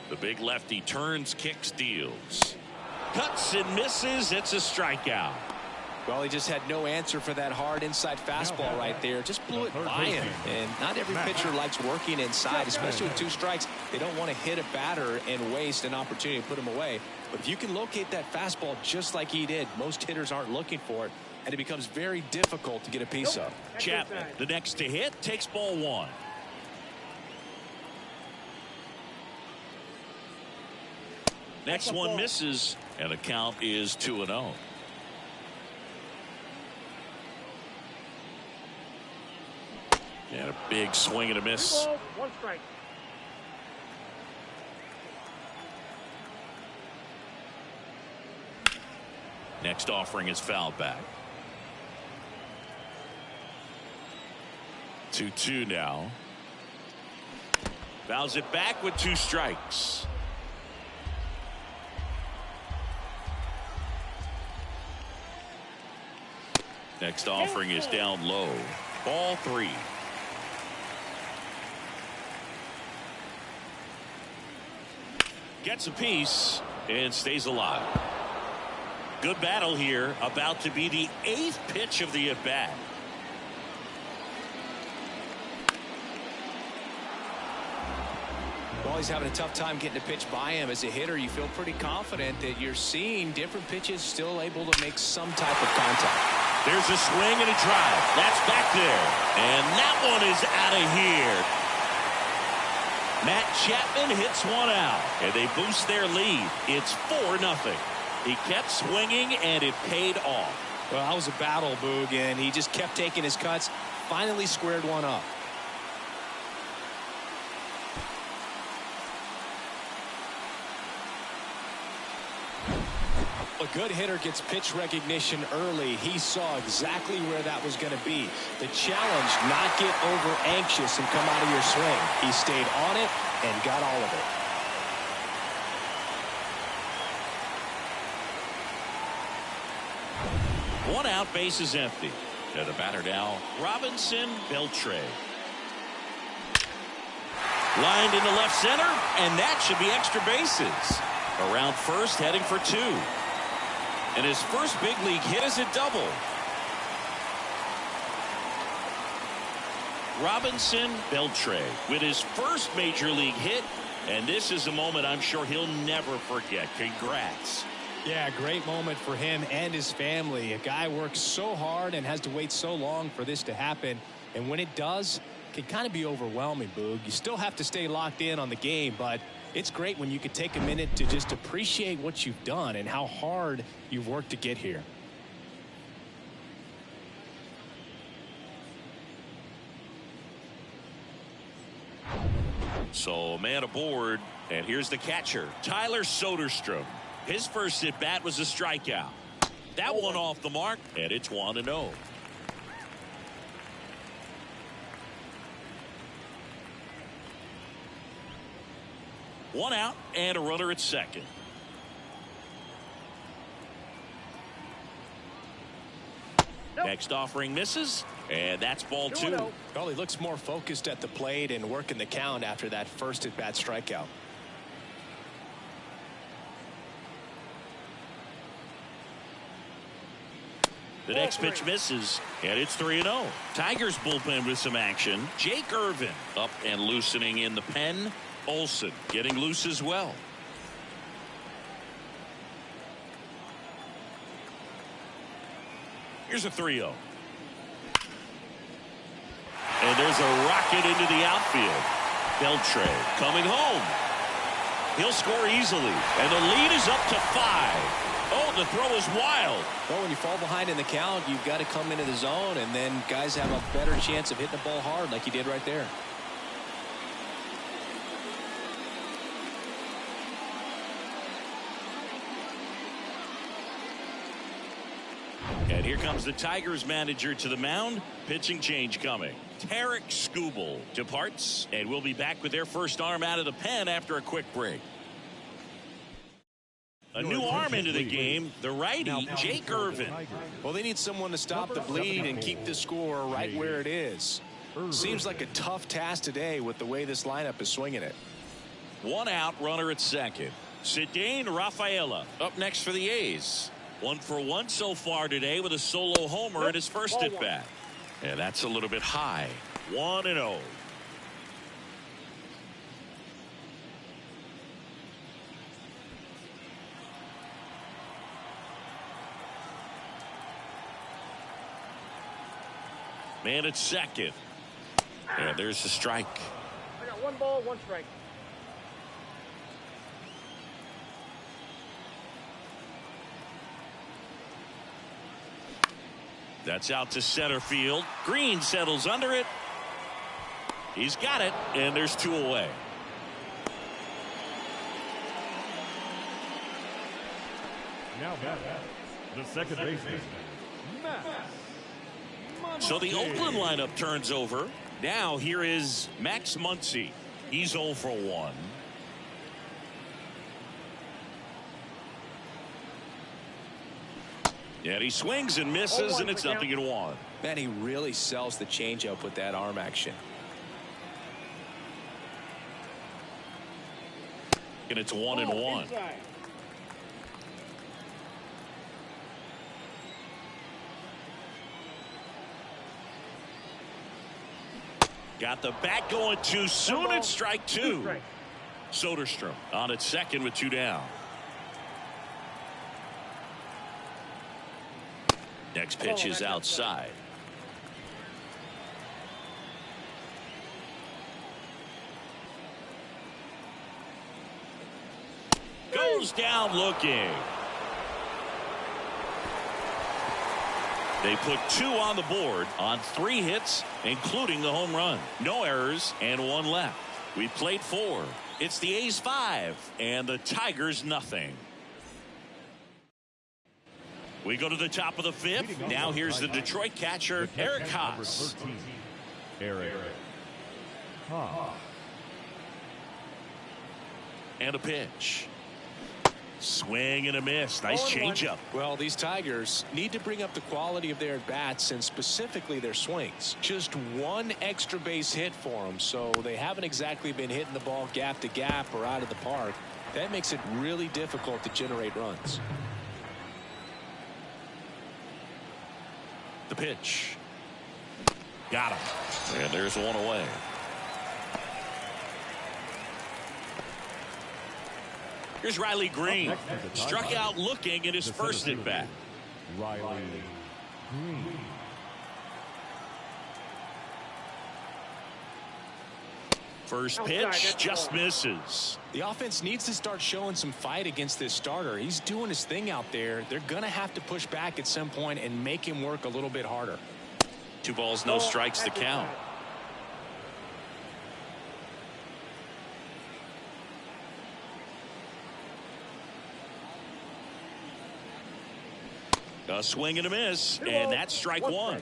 The big lefty turns, kicks, deals. Cuts and misses. It's a strikeout. Well, he just had no answer for that hard inside fastball right there. Just blew it by him. And not every pitcher likes working inside, especially with two strikes. They don't want to hit a batter and waste an opportunity to put him away. But if you can locate that fastball just like he did, most hitters aren't looking for it, and it becomes very difficult to get a piece of. Chapman, the next to hit, takes ball one. Next one misses, and the count is 2-0. And a big swing and a miss. 1 strike. Next offering is fouled back. 2-2 now. Fouls it back with 2 strikes. Next offering is down low. Ball 3. Gets a piece and stays alive. Good battle here. About to be the 8th pitch of the at-bat. Well, he's having a tough time getting a pitch by him. As a hitter, you feel pretty confident that you're seeing different pitches still able to make some type of contact. There's a swing and a drive. That's back there. And that one is out of here. Matt Chapman hits one out. And they boost their lead. It's 4-0. He kept swinging and it paid off. Well, that was a battle, Boog, and he just kept taking his cuts. Finally squared one up. A good hitter gets pitch recognition early. He saw exactly where that was going to be. The challenge, not get over anxious and come out of your swing. He stayed on it and got all of it. One out, base is empty. And the batter now, Robinson Beltre. Lined into left center, and that should be extra bases. Around first, heading for 2. And his first big league hit is a double. Robinson Beltre with his first major league hit, and this is a moment I'm sure he'll never forget. Congrats. Yeah, great moment for him and his family. A guy works so hard and has to wait so long for this to happen, and when it does, it can kind of be overwhelming, Boog. You still have to stay locked in on the game, but it's great when you could take a minute to just appreciate what you've done and how hard you've worked to get here. So man aboard, and here's the catcher, Tyler Soderstrom. His first at bat was a strikeout. That one off the mark, and it's 1-0. One out and a runner at second. Next offering misses, and that's ball 2. Well, he looks more focused at the plate and working the count after that first at bat strikeout. The next pitch misses, and it's 3-0. Tigers bullpen with some action. Jake Irvin up and loosening in the pen. Olsen getting loose as well. Here's a 3-0. And there's a rocket into the outfield. Beltre coming home. He'll score easily, and the lead is up to 5. Oh, the throw is wild. Well, when you fall behind in the count, you've got to come into the zone, and then guys have a better chance of hitting the ball hard like he did right there. And here comes the Tigers manager to the mound. Pitching change coming. Tarik Skubal departs, and we'll be back with their first arm out of the pen after a quick break. A new arm into the game, the righty, Jake Irvin. Well, they need someone to stop the bleed and keep the score right where it is. Seems like a tough task today with the way this lineup is swinging it. One out, runner at second. Ceddanne Rafaela up next for the A's. 1 for 1 so far today with a solo homer in his first at bat. And that's a little bit high. 1-0. Man at second. And there's the strike. I got 1 ball, 1 strike. That's out to center field. Green settles under it. He's got it, and there's 2 away. Now back, the second baseman, Max. So the Oakland lineup turns over. Now here is Max Muncy. He's 0 for 1. And he swings and misses, and it's 0-1. Man, he really sells the changeup with that arm action. And it's 1-1. Inside. Got the bat going too soon. It's strike 2. Strike. Soderstrom on at second with 2 down. Next pitch is outside. Goes down looking. They put 2 on the board on 3 hits, including the home run. No errors and 1 left. We played 4. It's the A's 5 and the Tigers nothing. We go to the top of the 5th. Now here's the Detroit catcher, Eric Haas. Eric Haas. And a pitch. Swing and a miss. Nice changeup. Well, these Tigers need to bring up the quality of their at-bats and specifically their swings. Just 1 extra base hit for them, so they haven't exactly been hitting the ball gap to gap or out of the park. That makes it really difficult to generate runs. The pitch. Got him. And there's 1 away. Here's Riley Green. Struck out looking in his first at bat. Riley Green. First pitch just misses. The offense needs to start showing some fight against this starter. He's doing his thing out there. They're going to have to push back at some point and make him work a little bit harder. 2 balls, no strikes to count. A swing and a miss, and that's strike 1.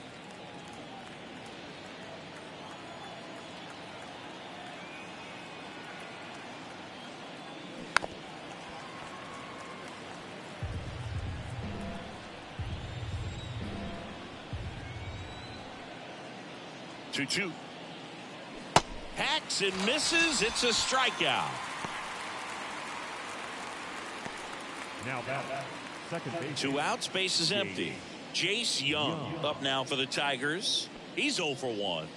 Two. Hacks and misses. It's a strikeout. Now that second base. 2 outs, base is empty. Jace Young up now for the Tigers. He's 0 for 1.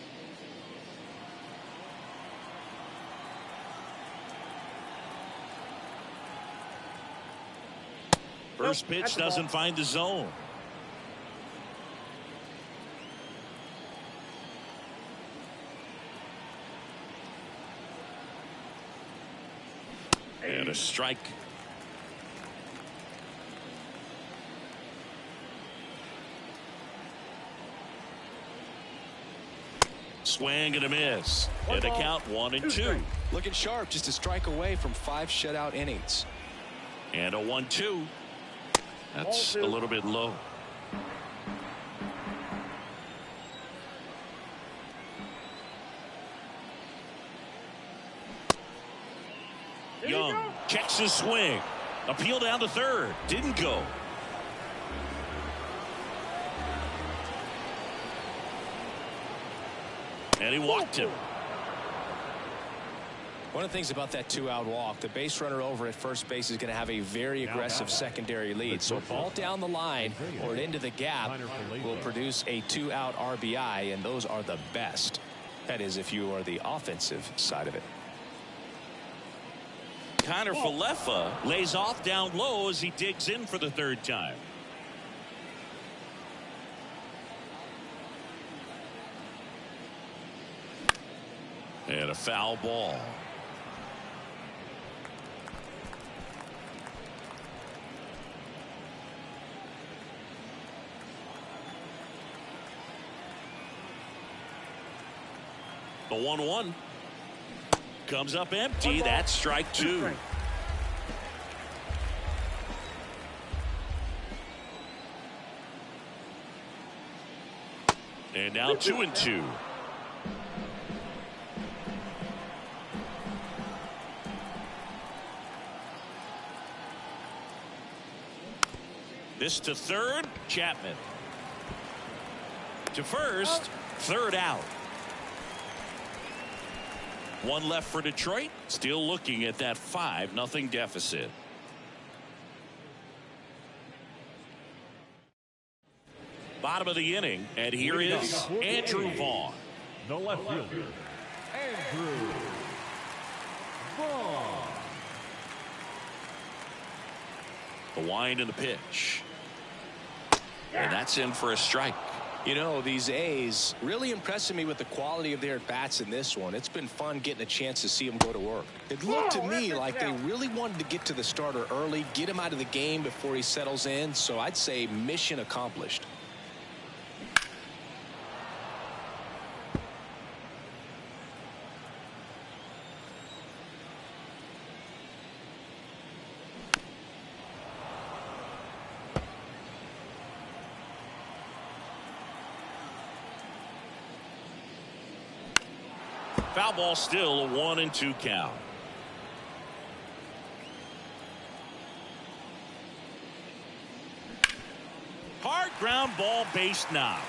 First pitch doesn't find the zone. And a strike. Swing and a miss. And a count 1-2. Looking sharp, just a strike away from 5 shutout innings. And a 1-2. That's a little bit low. Young checks his swing. Appeal down to third. Didn't go. And he walked him. One of the things about that 2-out walk, the base runner over at first base is going to have a very aggressive secondary lead. So a ball down the line or into the gap will produce a 2-out RBI, and those are the best. That is, if you are the offensive side of it. Connor Falefa lays off down low as he digs in for the 3rd time. And a foul ball. The 1-1 comes up empty. That's strike 2. And now 2-2. This to third. Chapman. To first. Third out. One left for Detroit. Still looking at that 5-0 deficit. Bottom of the inning, and here is Andrew Vaughn. The left fielder, Andrew Vaughn. The wind and the pitch. And that's in for a strike. You know, these A's really impressing me with the quality of their at-bats in this one. It's been fun getting a chance to see them go to work. It looked to me like they really wanted to get to the starter early, get him out of the game before he settles in. So I'd say mission accomplished. Foul ball, still a 1-2 count. Hard ground ball, base knock.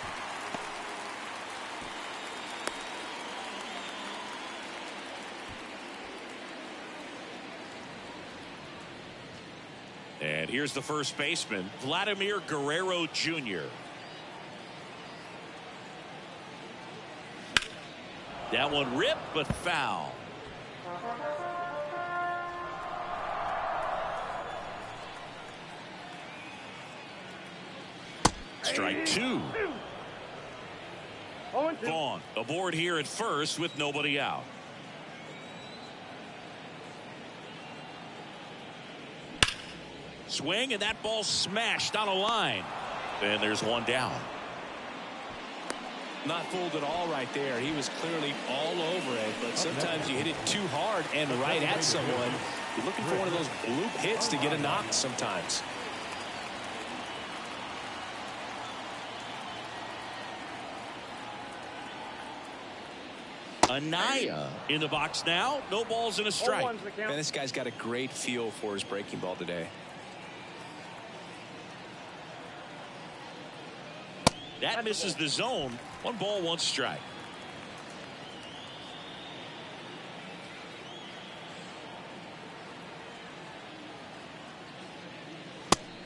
And here's the first baseman, Vladimir Guerrero Jr. That one ripped, but foul. Strike two. Vaughn aboard here at first with nobody out. Swing, and that ball smashed on a line. And there's one down. Not fooled at all right there. He was clearly all over it, but sometimes you hit it too hard and right at someone. You're looking for one of those bloop hits to get a knock sometimes. Anaya in the box now. No balls and a strike. Man, this guy's got a great feel for his breaking ball today. That misses the zone. 1 ball, 1 strike.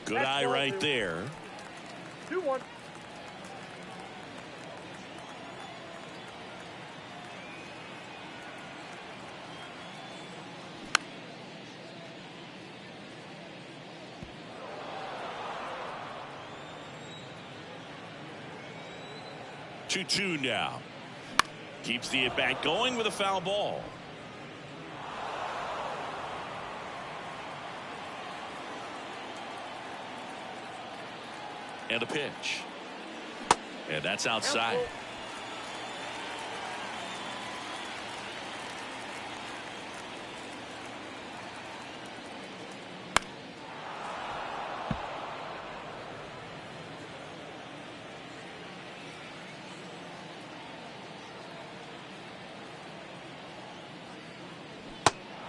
Good eye right there. 2-1. Two now. Keeps the at bat going with a foul ball. And a pitch. And that's outside.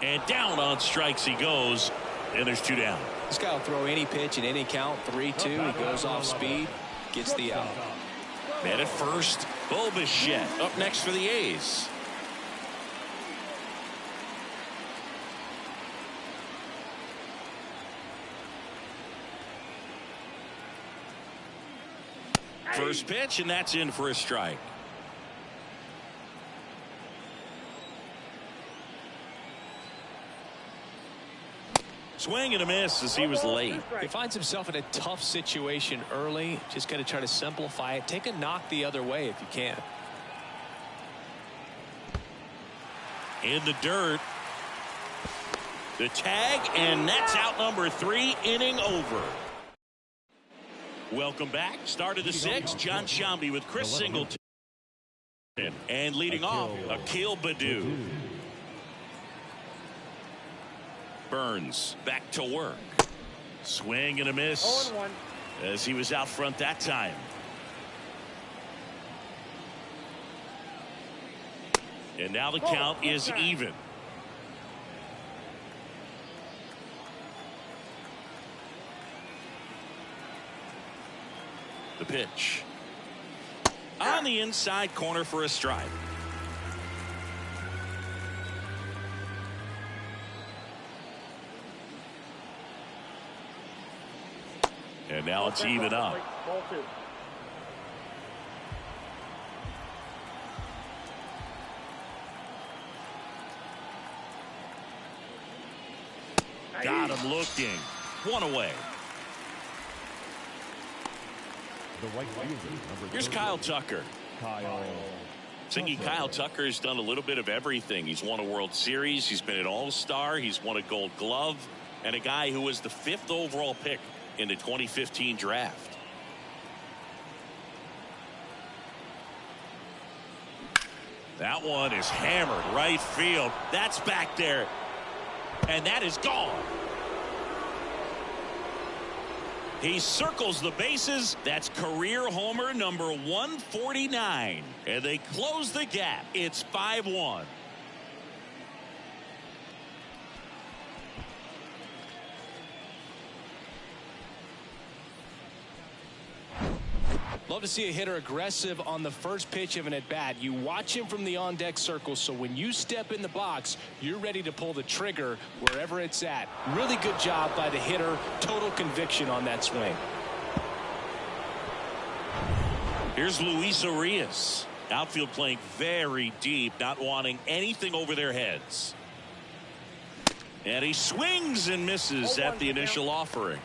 And down on strikes he goes, and there's 2 down. This guy will throw any pitch in any count. 3-2. He goes off speed, gets the out. Man at first, Bo Bichette up next for the A's. First pitch, and that's in for a strike. Swing and a miss as he was late. He finds himself in a tough situation early. Just got to try to simplify it. Take a knock the other way if you can. In the dirt. The tag, and that's out number 3, inning over. Welcome back. Start of the 6th. John Sciambi with Chris Singleton. And leading off, Akil Baddoo. Burns back to work. Swing and a miss 0-1. as he was out front that time. And now the count is even. The pitch. On the inside corner for a strike. And now it's even up. Ball 2. Got him looking. One away. The right fielder, number Here's 30, Kyle Tucker. Kyle Tucker's done a little bit of everything. He's won a World Series. He's been an All-Star. He's won a Gold Glove. And a guy who was the 5th overall pick in the 2015 draft. That one is hammered right field. That's back there. And that is gone. He circles the bases. That's career homer number 149. And they close the gap. It's 5-1. Love to see a hitter aggressive on the first pitch of an at-bat. You watch him from the on-deck circle, so when you step in the box, you're ready to pull the trigger wherever it's at. Really good job by the hitter. Total conviction on that swing. Here's Luis Urias. Outfield playing very deep, not wanting anything over their heads. And he swings and misses at the initial offering.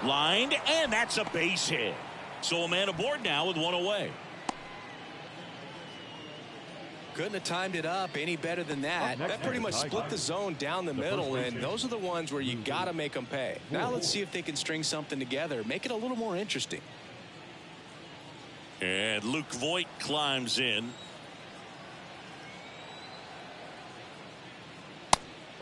Lined, and that's a base hit. So a man aboard now with one away. Couldn't have timed it up any better than that. That pretty much split the zone down the middle, and those are the ones where you got to make them pay. Now let's see if they can string something together, make it a little more interesting. And Luke Voit climbs in.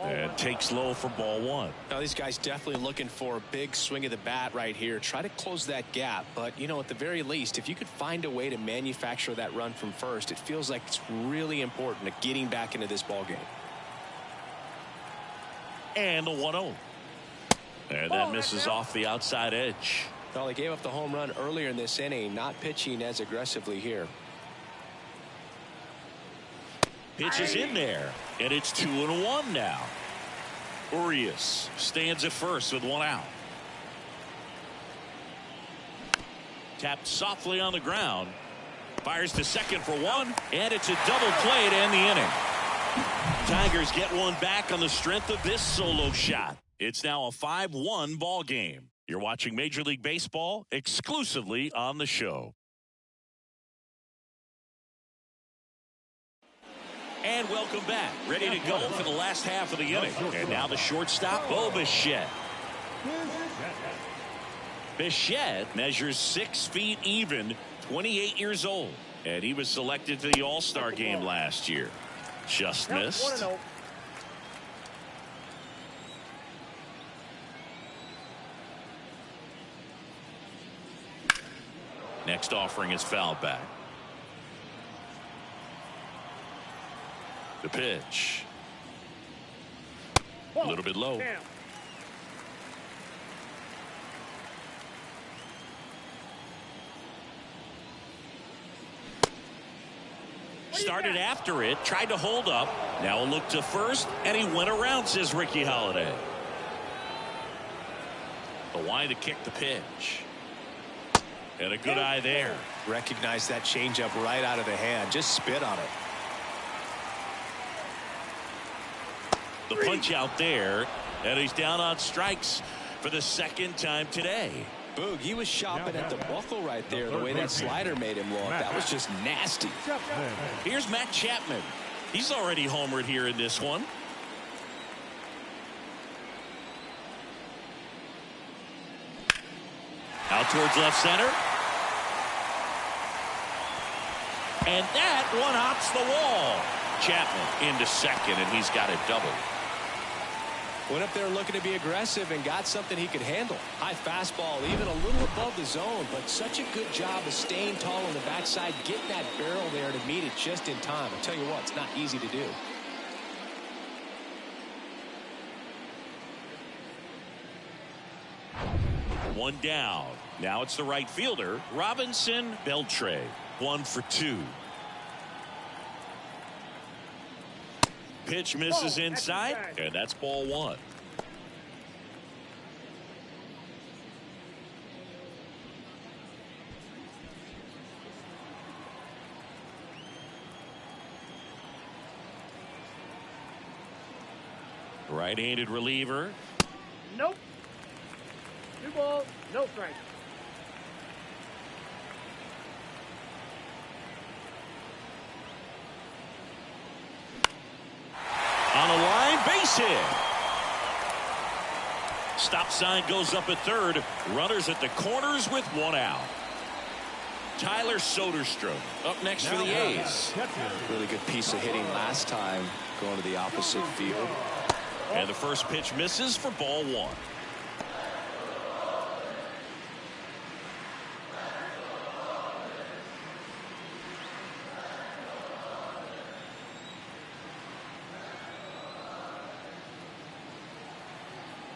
And takes low for ball 1. Now these guys definitely looking for a big swing of the bat right here. Try to close that gap. But, you know, at the very least, if you could find a way to manufacture that run from first, it feels like it's really important to getting back into this ball game. And the 1-0. And that misses off the outside edge. Well, they gave up the home run earlier in this inning, not pitching as aggressively here. Pitch is in there, and it's 2-1 now. Urias stands at first with one out. Tapped softly on the ground. Fires to second for one, and it's a double play to end the inning. Tigers get one back on the strength of this solo shot. It's now a 5-1 ball game. You're watching Major League Baseball exclusively on the show. And welcome back. Ready to go for the last half of the inning. And now the shortstop, Bo Bichette. Bichette measures 6 feet even, 28 years old. And he was selected to the All-Star game last year. Just missed. 1-0. Next offering is fouled back. The pitch. A little bit low. Damn. Started after it, tried to hold up. Now a look to first, and he went around, says Ricky Holiday. The line to kick the pitch. And a good eye there. Recognize that changeup right out of the hand. Just spit on it. The punch out there, and he's down on strikes for the second time today. Boog, he was shopping at the buckle right there, the way that slider made him look. That was just nasty. Here's Matt Chapman. He's already homered here in this one. Out towards left center. And that one hops the wall. Chapman into second, and he's got a double. Went up there looking to be aggressive and got something he could handle. High fastball, even a little above the zone, but such a good job of staying tall on the backside, getting that barrel there to meet it just in time. I tell you what, it's not easy to do. One down. Now it's the right fielder, Robinson Beltre. 1 for 2. Pitch misses inside, and that's ball 1. Right-handed reliever. Nope. 2 balls, no strikes. On a line, base hit. Stop sign goes up at third. Runners at the corners with 1 out. Tyler Soderstrom up next for the A's. Really good piece of hitting last time, going to the opposite field. And the first pitch misses for ball 1.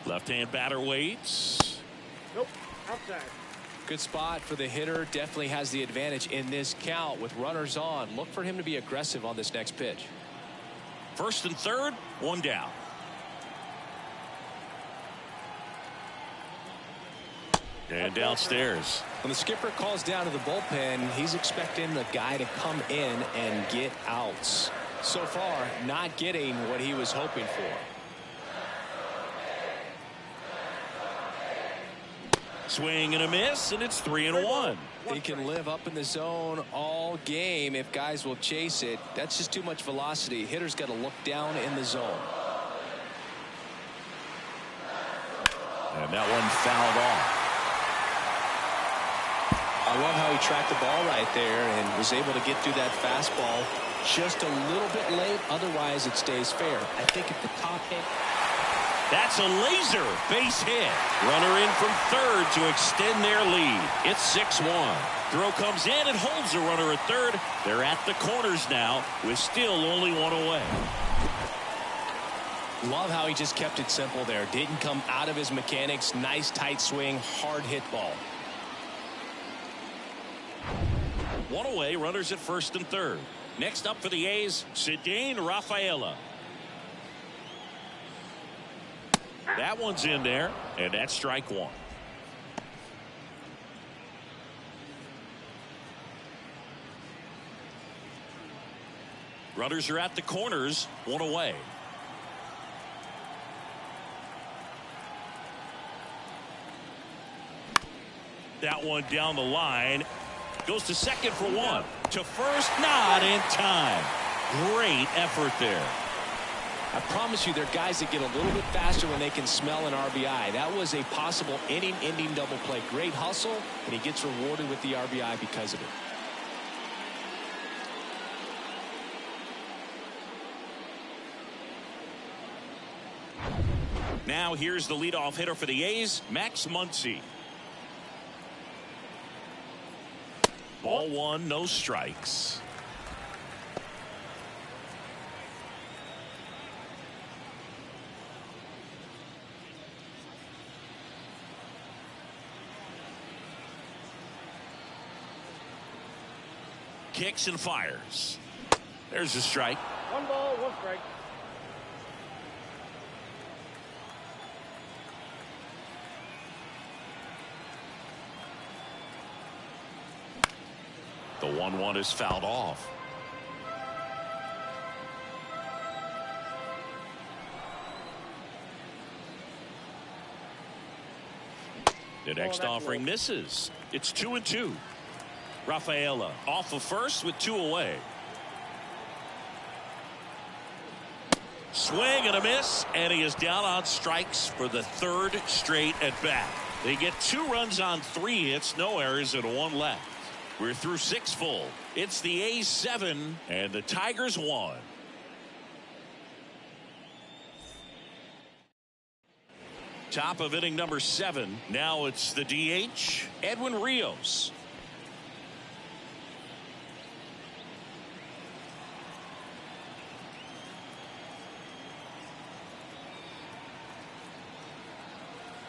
Left-hand batter waits. Nope, outside. Good spot for the hitter. Definitely has the advantage in this count with runners on. Look for him to be aggressive on this next pitch. First and third, 1 down. And downstairs. When the skipper calls down to the bullpen, he's expecting the guy to come in and get outs. So far, not getting what he was hoping for. Swing and a miss, and it's 3-1. He can live up in the zone all game if guys will chase it. That's just too much velocity. Hitter's got to look down in the zone. And that one fouled off. I love how he tracked the ball right there and was able to get through that fastball just a little bit late. Otherwise, it stays fair. I think at the top end. That's a laser base hit. Runner in from third to extend their lead. It's 6-1. Throw comes in and holds the runner at third. They're at the corners now with still only 1 away. Love how he just kept it simple there. Didn't come out of his mechanics. Nice tight swing, hard hit ball. 1 away, runners at first and third. Next up for the A's, Ceddanne Rafaela. That one's in there, and that's strike 1. Runners are at the corners, 1 away. That one down the line. Goes to second for 1. To first, not in time. Great effort there. I promise you, there are guys that get a little bit faster when they can smell an RBI. That was a possible inning-ending double play. Great hustle, and he gets rewarded with the RBI because of it. Now here's the leadoff hitter for the A's, Max Muncy. Ball 1, no strikes. Kicks and fires. There's a strike. 1 ball, 1 strike. The 1-1 is fouled off. The next offering misses. It's 2-2. Rafaela off of first with 2 away. Swing and a miss, and he is down on strikes for the 3rd straight at bat. They get 2 runs on 3 hits, no errors, and 1 left. We're through 6 full. It's the A's 7 and the Tigers 1. top of inning number 7. Now it's the DH, Edwin Rios.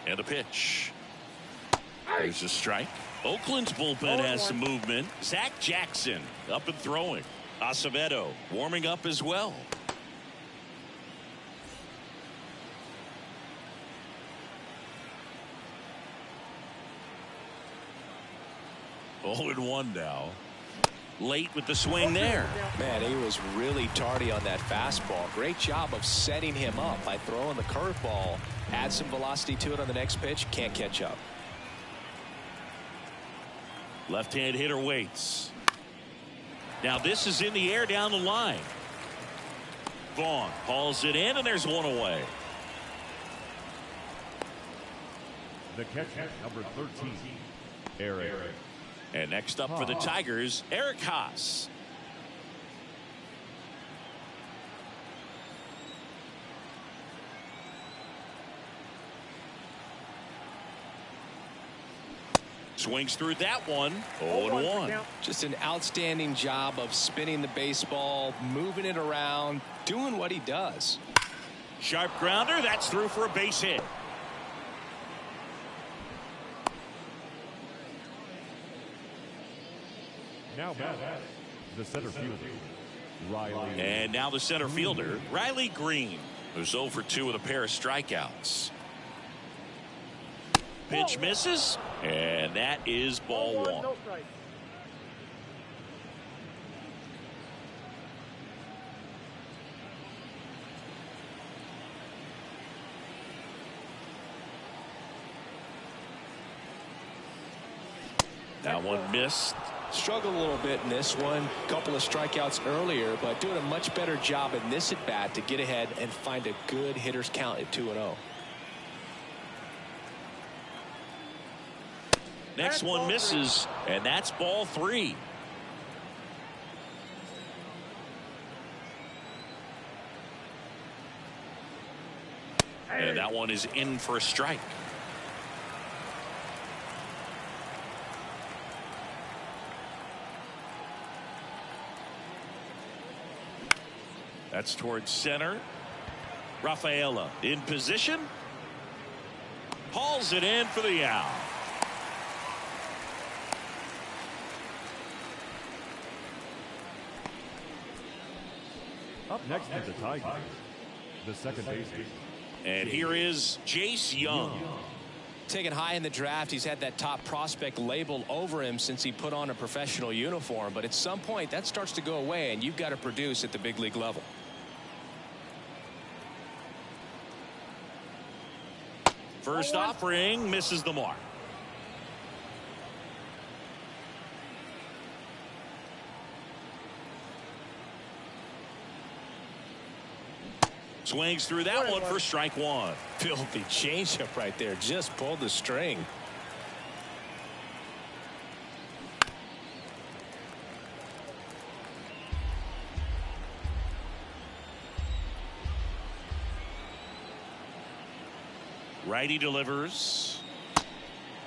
And a pitch. There's a strike. Oakland's bullpen has some movement. Zach Jackson up and throwing. Acevedo warming up as well. 0-1 now. Late with the swing there. Man, he was really tardy on that fastball. Great job of setting him up by throwing the curveball. Add some velocity to it on the next pitch. Can't catch up. Left-hand hitter waits. Now this is in the air down the line. Vaughn hauls it in, and there's one away. The catcher, number 13, Eric. And next up for the Tigers, Eric Haas. Swings through that one. 0-1. Just an outstanding job of spinning the baseball, moving it around, doing what he does. Sharp grounder. That's through for a base hit. Now back, the center fielder, Riley. And now the center fielder, Riley Green, who's 0 for 2 with a pair of strikeouts. Pitch misses, and that is ball 1. No strike. That one missed. Struggled a little bit in this one. Couple of strikeouts earlier, but doing a much better job in this at bat to get ahead and find a good hitter's count at 2-0. Next one misses, and that's ball 3. And that one is in for a strike. That's towards center. Rafaela in position. Hauls it in for the out. Up next is the Tigers, the second baseman. And here is Jace Young. Taken high in the draft, he's had that top prospect label over him since he put on a professional uniform. But at some point, that starts to go away, and you've got to produce at the big league level. First offering misses the mark. Swings through that one for strike 1. Filthy changeup right there. Just pulled the string. Righty delivers.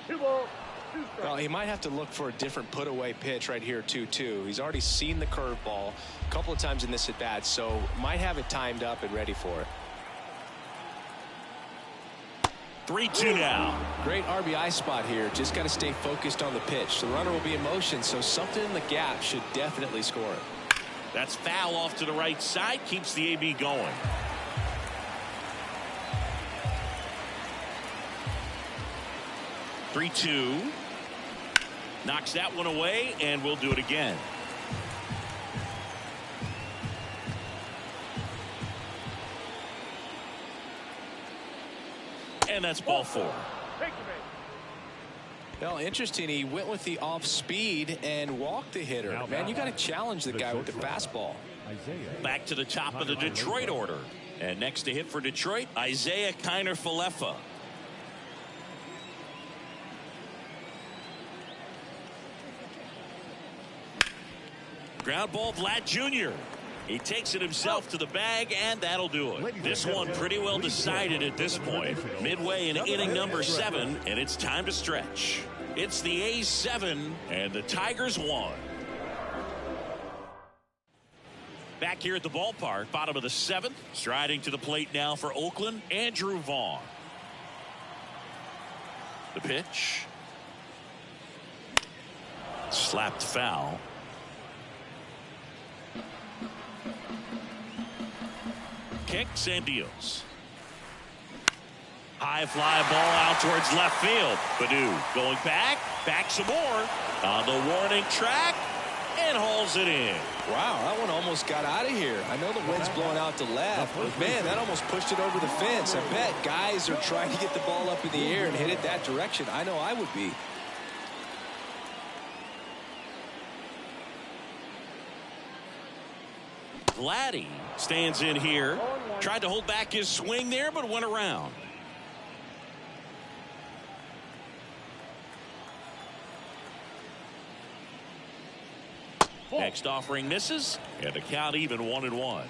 2 balls, 2 strikes. Well, he might have to look for a different put away pitch right here 2-2. He's already seen the curveball a couple of times in this at bat, so might have it timed up and ready for it. 3-2 now. Great RBI spot here. Just got to stay focused on the pitch. The runner will be in motion, so something in the gap should definitely score it. That's foul off to the right side. Keeps the AB going. (3-2). Knocks that one away, and we'll do it again. And that's ball 4. Take the base. Well, interesting. He went with the off speed and walked the hitter. Man, you got to challenge the guy with the fastball. Back to the top of the Detroit order. And next to hit for Detroit, Isaiah Kiner-Falefa. Ground ball, Vlad Jr. He takes it himself to the bag, and that'll do it. This one pretty well decided at this point. Midway in inning number 7, and it's time to stretch. It's the A's 7 and the Tigers 1. Back here at the ballpark, bottom of the 7th. Striding to the plate now for Oakland, Andrew Vaughn. The pitch. Slapped foul. Kicks and deals. High fly ball out towards left field. Baddoo going back some more on the warning track and hauls it in. Wow, that one almost got out of here. I know the wind's blowing out to left, but man, that almost pushed it over the fence. I bet guys are trying to get the ball up in the air and hit it that direction. I know I would be. Vladdy stands in here. Tried to hold back his swing there, but went around. Next offering misses, and the count even 1-1.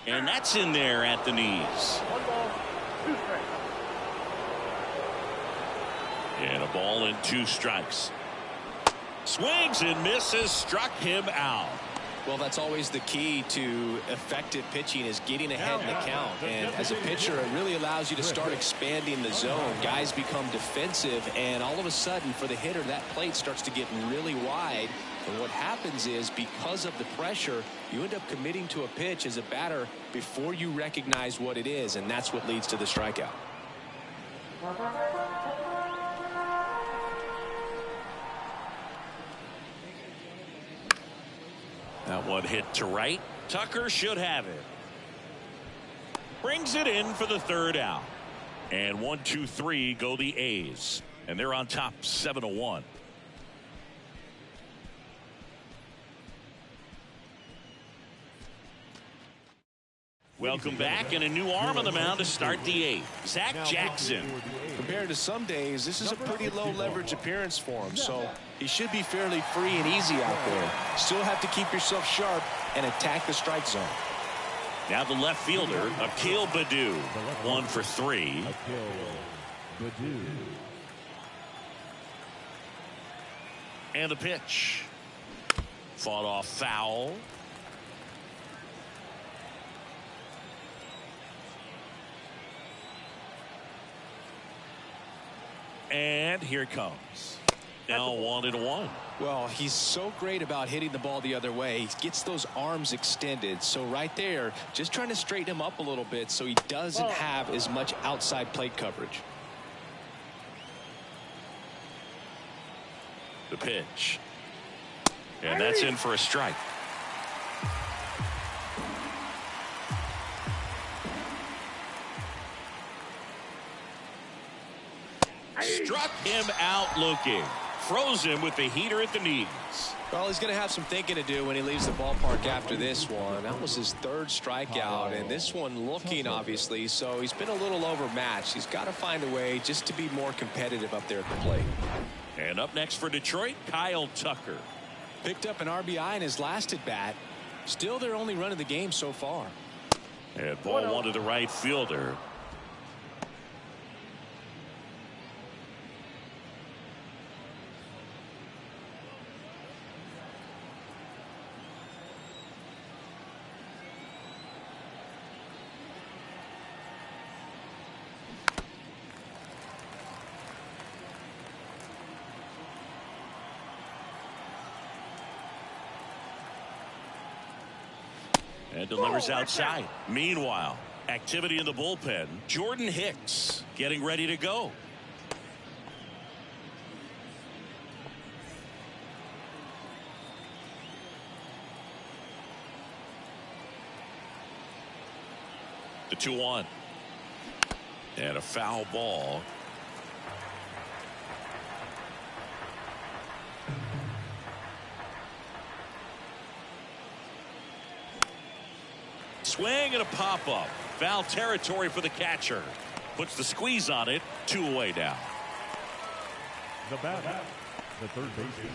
And that's in there at the knees. 1 ball, 2 strikes. And a ball and 2 strikes. Swings and misses, struck him out. Well, that's always the key to effective pitching, is getting ahead in the count. And as a pitcher, it really allows you to start expanding the zone. Guys become defensive, and all of a sudden, for the hitter, that plate starts to get really wide. And what happens is, because of the pressure, you end up committing to a pitch as a batter before you recognize what it is, and that's what leads to the strikeout. That one hit to right. Tucker should have it. Brings it in for the 3rd out. And 1, 2, 3 go the A's. And they're on top 7-1. Welcome back, and a new arm on the mound to start the 8th. Zach Jackson. Compared to some days, this is a pretty low leverage appearance for him, so he should be fairly free and easy out there. Still have to keep yourself sharp and attack the strike zone. Now the left fielder, Akil Baddoo, 1 for 3. And the pitch. Fought off foul. And here it comes. Now 1-1. Well, he's so great about hitting the ball the other way. He gets those arms extended. So right there, just trying to straighten him up a little bit so he doesn't have as much outside plate coverage. The pitch. And that's in for a strike. Struck him out looking. Froze him with the heater at the knees. Well, he's going to have some thinking to do when he leaves the ballpark after this one. That was his 3rd strikeout, and this one looking, obviously, so he's been a little overmatched. He's got to find a way just to be more competitive up there at the plate. And up next for Detroit, Kyle Tucker. Picked up an RBI in his last at bat. Still their only run of the game so far. And ball 1 to the right fielder. And delivers outside. Meanwhile, activity in the bullpen. Jordan Hicks getting ready to go. The 2-1. And a foul ball. Swing and a pop-up. Foul territory for the catcher. Puts the squeeze on it. 2 away now. The batter, The third baseman,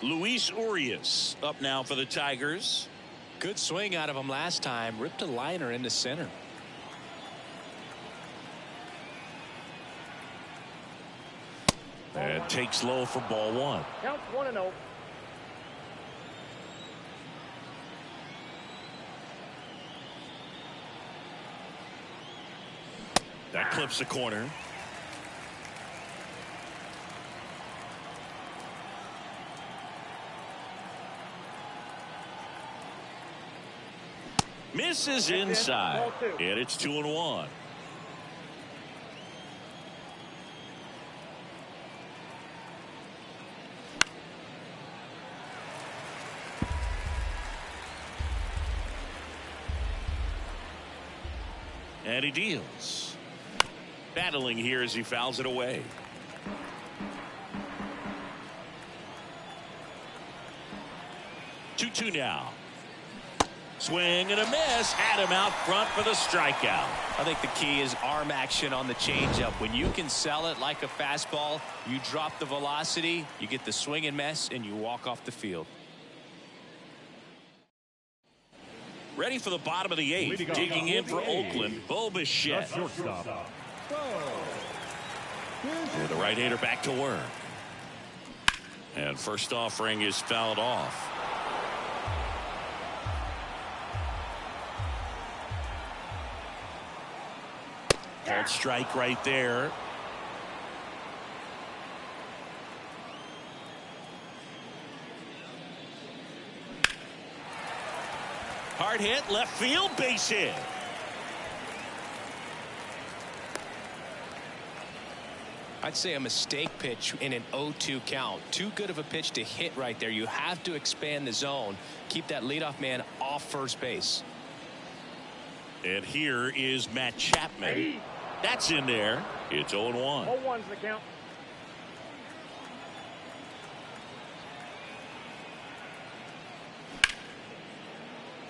Luis Urias up now for the Tigers. Good swing out of him last time. Ripped a liner into center. And takes low for ball one. Counts 1-0. That clips the corner. Misses inside. Ball two. And it's 2-1. And he deals. Battling here as he fouls it away. Two now. Swing and a miss. Had him out front for the strikeout. I think the key is arm action on the changeup. When you can sell it like a fastball, you drop the velocity, you get the swing and miss, and you walk off the field. Ready for the bottom of the eighth. Digging in for Oakland, Bo Bichette. the shortstop, And the right-hander back to work. And first offering is fouled off. Called strike right there. Hard hit, left field, base hit. I'd say a mistake pitch in an 0-2 count. Too good of a pitch to hit right there. You have to expand the zone. Keep that leadoff man off first base. And here is Matt Chapman. That's in there. It's 0-1. 0-1's the count.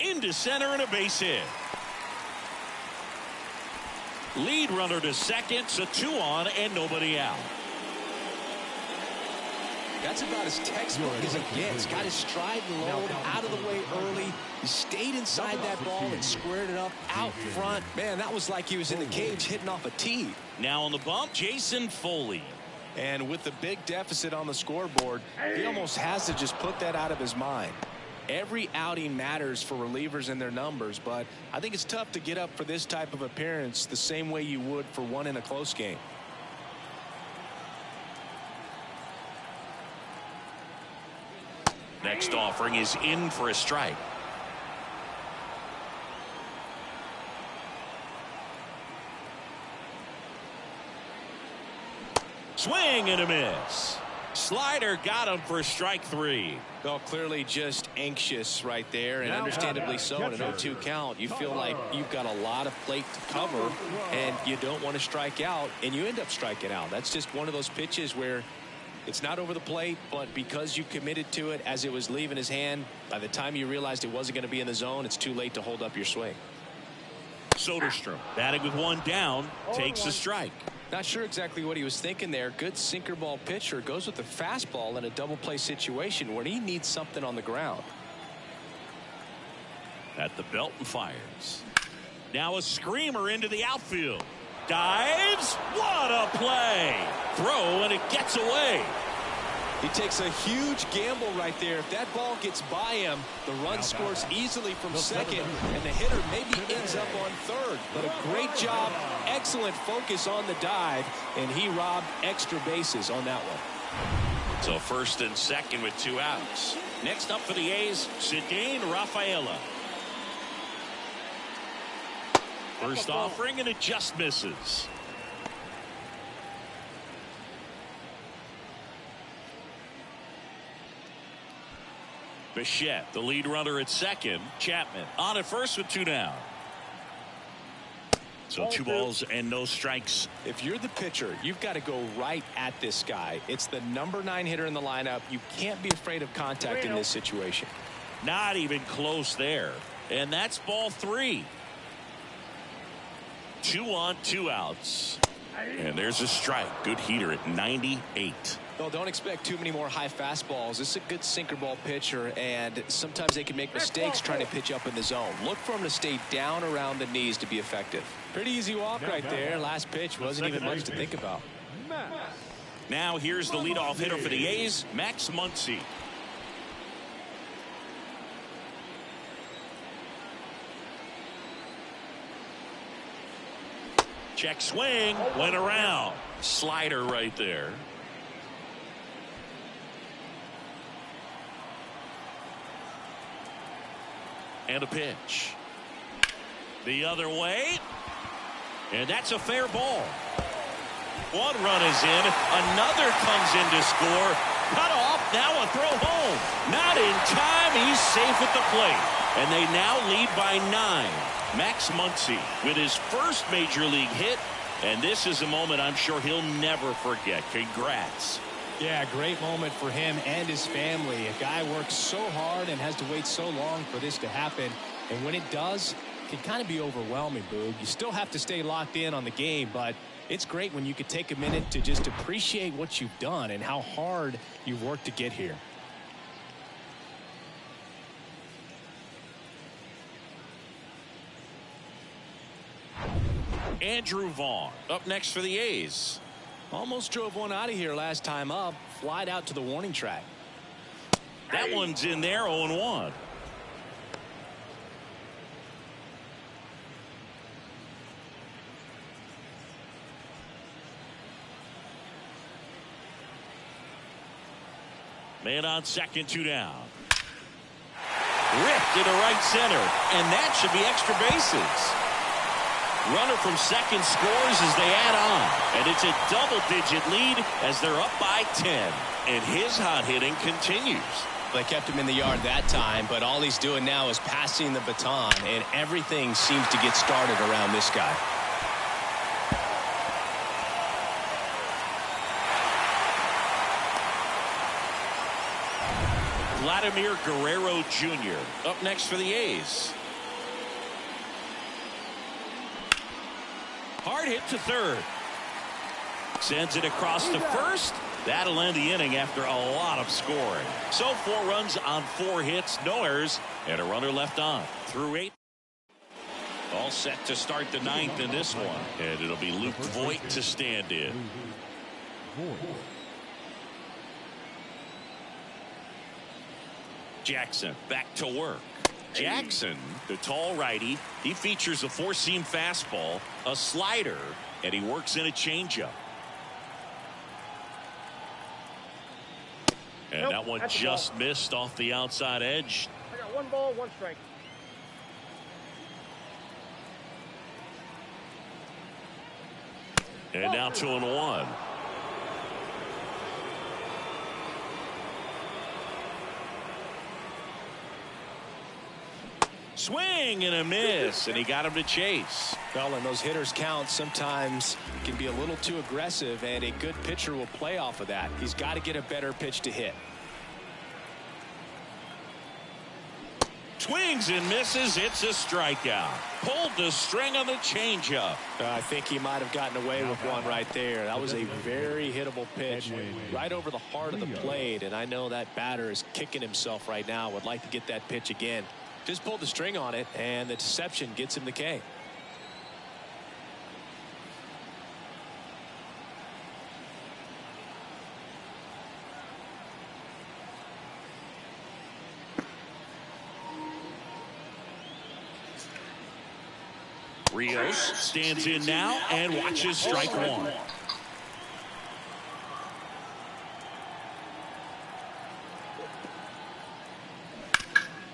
Into center and a base hit. Lead runner to second, so 2 on and nobody out. That's about as textbook as it gets. Got his stride and load out of the way early. He stayed inside that ball and squared it up out front. Man, that was like he was in the cage hitting off a tee. Now on the bump, Jason Foley. And with the big deficit on the scoreboard, he almost has to just put that out of his mind. Every outing matters for relievers and their numbers, but I think it's tough to get up for this type of appearance the same way you would for one in a close game. Next offering is in for a strike. Swing and a miss. Slider got him for strike 3. Well, clearly just anxious right there, and understandably so. In an 0-2 count, you feel like you've got a lot of plate to cover, and you don't want to strike out, and you end up striking out. That's just one of those pitches where it's not over the plate, but because you committed to it as it was leaving his hand, by the time you realized it wasn't going to be in the zone, it's too late to hold up your swing. Soderstrom batting with 1 down, takes a strike. Not sure exactly what he was thinking there. Good sinker ball pitcher goes with the fastball in a double play situation where he needs something on the ground. At the belt and fires. Now a screamer into the outfield. Dives. What a play. Throw and it gets away. He takes a huge gamble right there. If that ball gets by him, the run scores easily from second, and the hitter maybe ends up on third. But a great job, excellent focus on the dive, and he robbed extra bases on that one. So first and second with 2 outs. Next up for the A's, Ceddanne Rafaela. First offering, and it just misses. Bichette, the lead runner at second. Chapman on at first with 2 down. So 2 balls and no strikes. If you're the pitcher, you've got to go right at this guy. It's the number 9 hitter in the lineup. You can't be afraid of contact in this situation. Not even close there. And that's ball 3. 2 on, 2 outs. And there's a strike. Good heater at 98. Well, don't expect too many more high fastballs. This is a good sinker ball pitcher, and sometimes they can make mistakes trying to pitch up in the zone. Look for him to stay down around the knees to be effective. Pretty easy walk right there. Last pitch wasn't even much to think about. Now here's the leadoff hitter for the A's, Max Muncy. Check swing, went around. Slider right there. And a pitch. The other way. And that's a fair ball. One run is in. Another comes in to score. Cut off. Now a throw home. Not in time. He's safe at the plate. And they now lead by 9. Max Muncy with his first major league hit. And this is a moment I'm sure he'll never forget. Congrats. Yeah, great moment for him and his family. A guy works so hard and has to wait so long for this to happen. And when it does, it can kind of be overwhelming, Boog. You still have to stay locked in on the game, but it's great when you could take a minute to just appreciate what you've done and how hard you've worked to get here. Andrew Vaughn up next for the A's. Almost drove one out of here last time up. Flied out to the warning track. That one's in there, 0-1. Man on second, 2 down. Ripped into right center, and that should be extra bases. Runner from second scores as they add on, and it's a double-digit lead as they're up by 10. And his hot hitting continues. They kept him in the yard that time, but all he's doing now is passing the baton, and everything seems to get started around this guy. Vladimir Guerrero Jr. up next for the A's. Hard hit to third. Sends it across to first. That'll end the inning after a lot of scoring. So 4 runs on 4 hits, no errors, and a runner left on. Through 8. All set to start the 9th in this one. And it'll be Luke Voit to stand in. Jackson back to work. Jackson, the tall righty, he features a 4-seam fastball, a slider, and he works in a changeup. And that one just missed off the outside edge. I got 1 ball, 1 strike. And now 2-1. Swing and a miss, and he got him to chase. Well, and those hitters count sometimes can be a little too aggressive, and a good pitcher will play off of that. He's got to get a better pitch to hit. Swings and misses. It's a strikeout. Pulled the string on the changeup. I think he might have gotten away with one right there. That was a very hittable pitch right over the heart of the plate, and I know that batter is kicking himself right now. Would like to get that pitch again. Just pulled the string on it, and the deception gets him the K. Rios stands in now and watches strike 1.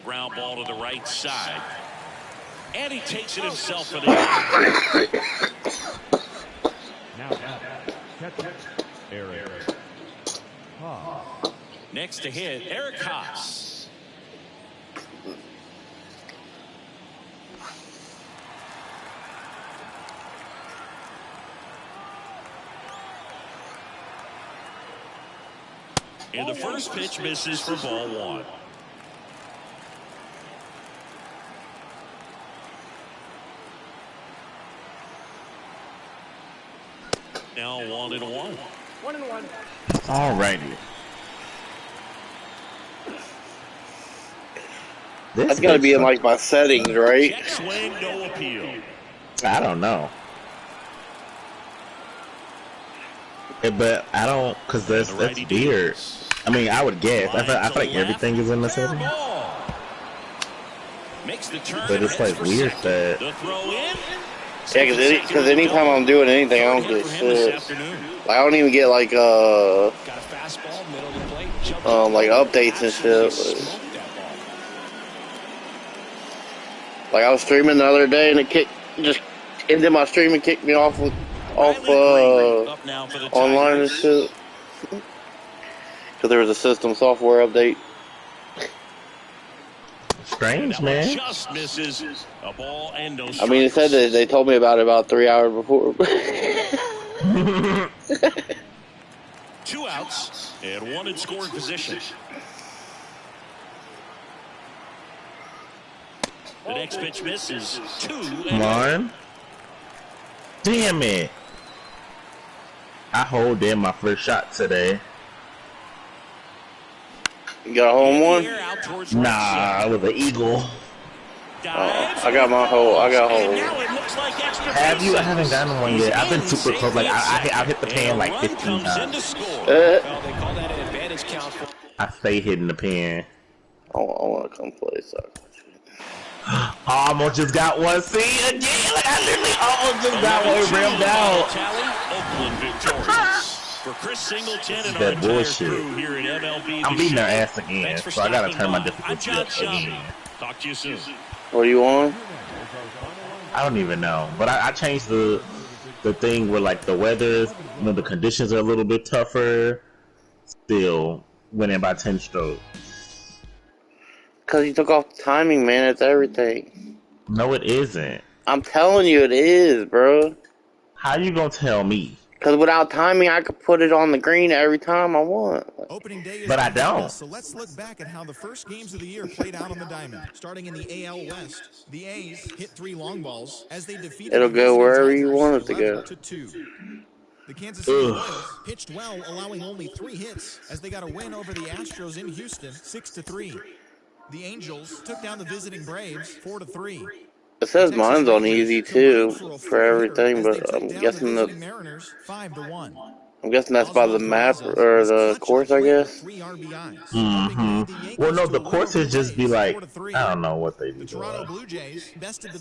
Ground ball to the right side. And he takes it himself for the Now, catcher, Eric Haas. next to hit, Eric Haas. And the first pitch misses for ball 1. Now 1-1. 1-1. Alrighty. That's got to be in like my settings, right? Check swing, no appeal. I don't know. But I don't, because that's weird. I mean, I would guess. I feel like everything is in the setting. Makes the turn, but it's like weird that. The throw in. Yeah, because anytime I'm doing anything, I don't get shit. Like, I don't even get like like updates and shit. Like I was streaming the other day and it just ended my stream and kicked me off online and shit. Because there was a system software update. Strange, man. Just misses a ball and no strikes. I mean, it said that they told me about it about 3 hours before. 2 outs and 1 in scoring position. The next pitch misses 2. Come on. Damn it. I hold in my first shot today. You got a home one? Nah, it was an eagle. I got my hole. I got hole. Have you? I haven't gotten one yet. I've been super close. Like I've hit the pan like 15 times. I stay hitting the pan. I want to come play soccer. Almost just got one. See again? Like I literally almost just got one rammed out. Oakland victorious. For Chris Singleton and our that bullshit. Crew here at MLB. I'm beating their ass again, so I gotta turn my difficulty up again. Talk to you soon. What are you on? I don't even know, but I changed the thing where like the weather, you know, the conditions are a little bit tougher. Still winning by 10 strokes. Because you took off the timing, man. It's everything. No, it isn't. I'm telling you, it is, bro. How you gonna tell me? Because without timing, I could put it on the green every time I want. Opening day is but I don't. So let's look back at how the first games of the year played out on the diamond. Starting in the AL West, the A's hit 3 long balls as they defeated. It'll go wherever you want it to go. 11-2. The Kansas City Royals pitched well, allowing only 3 hits as they got a win over the Astros in Houston, 6-3. The Angels took down the visiting Braves, 4-3. It says mine's on easy too for everything, but I'm guessing that's by the map or the course, I guess. Well, no, the courses just be like, I don't know what they do. The Toronto Blue Jays bested the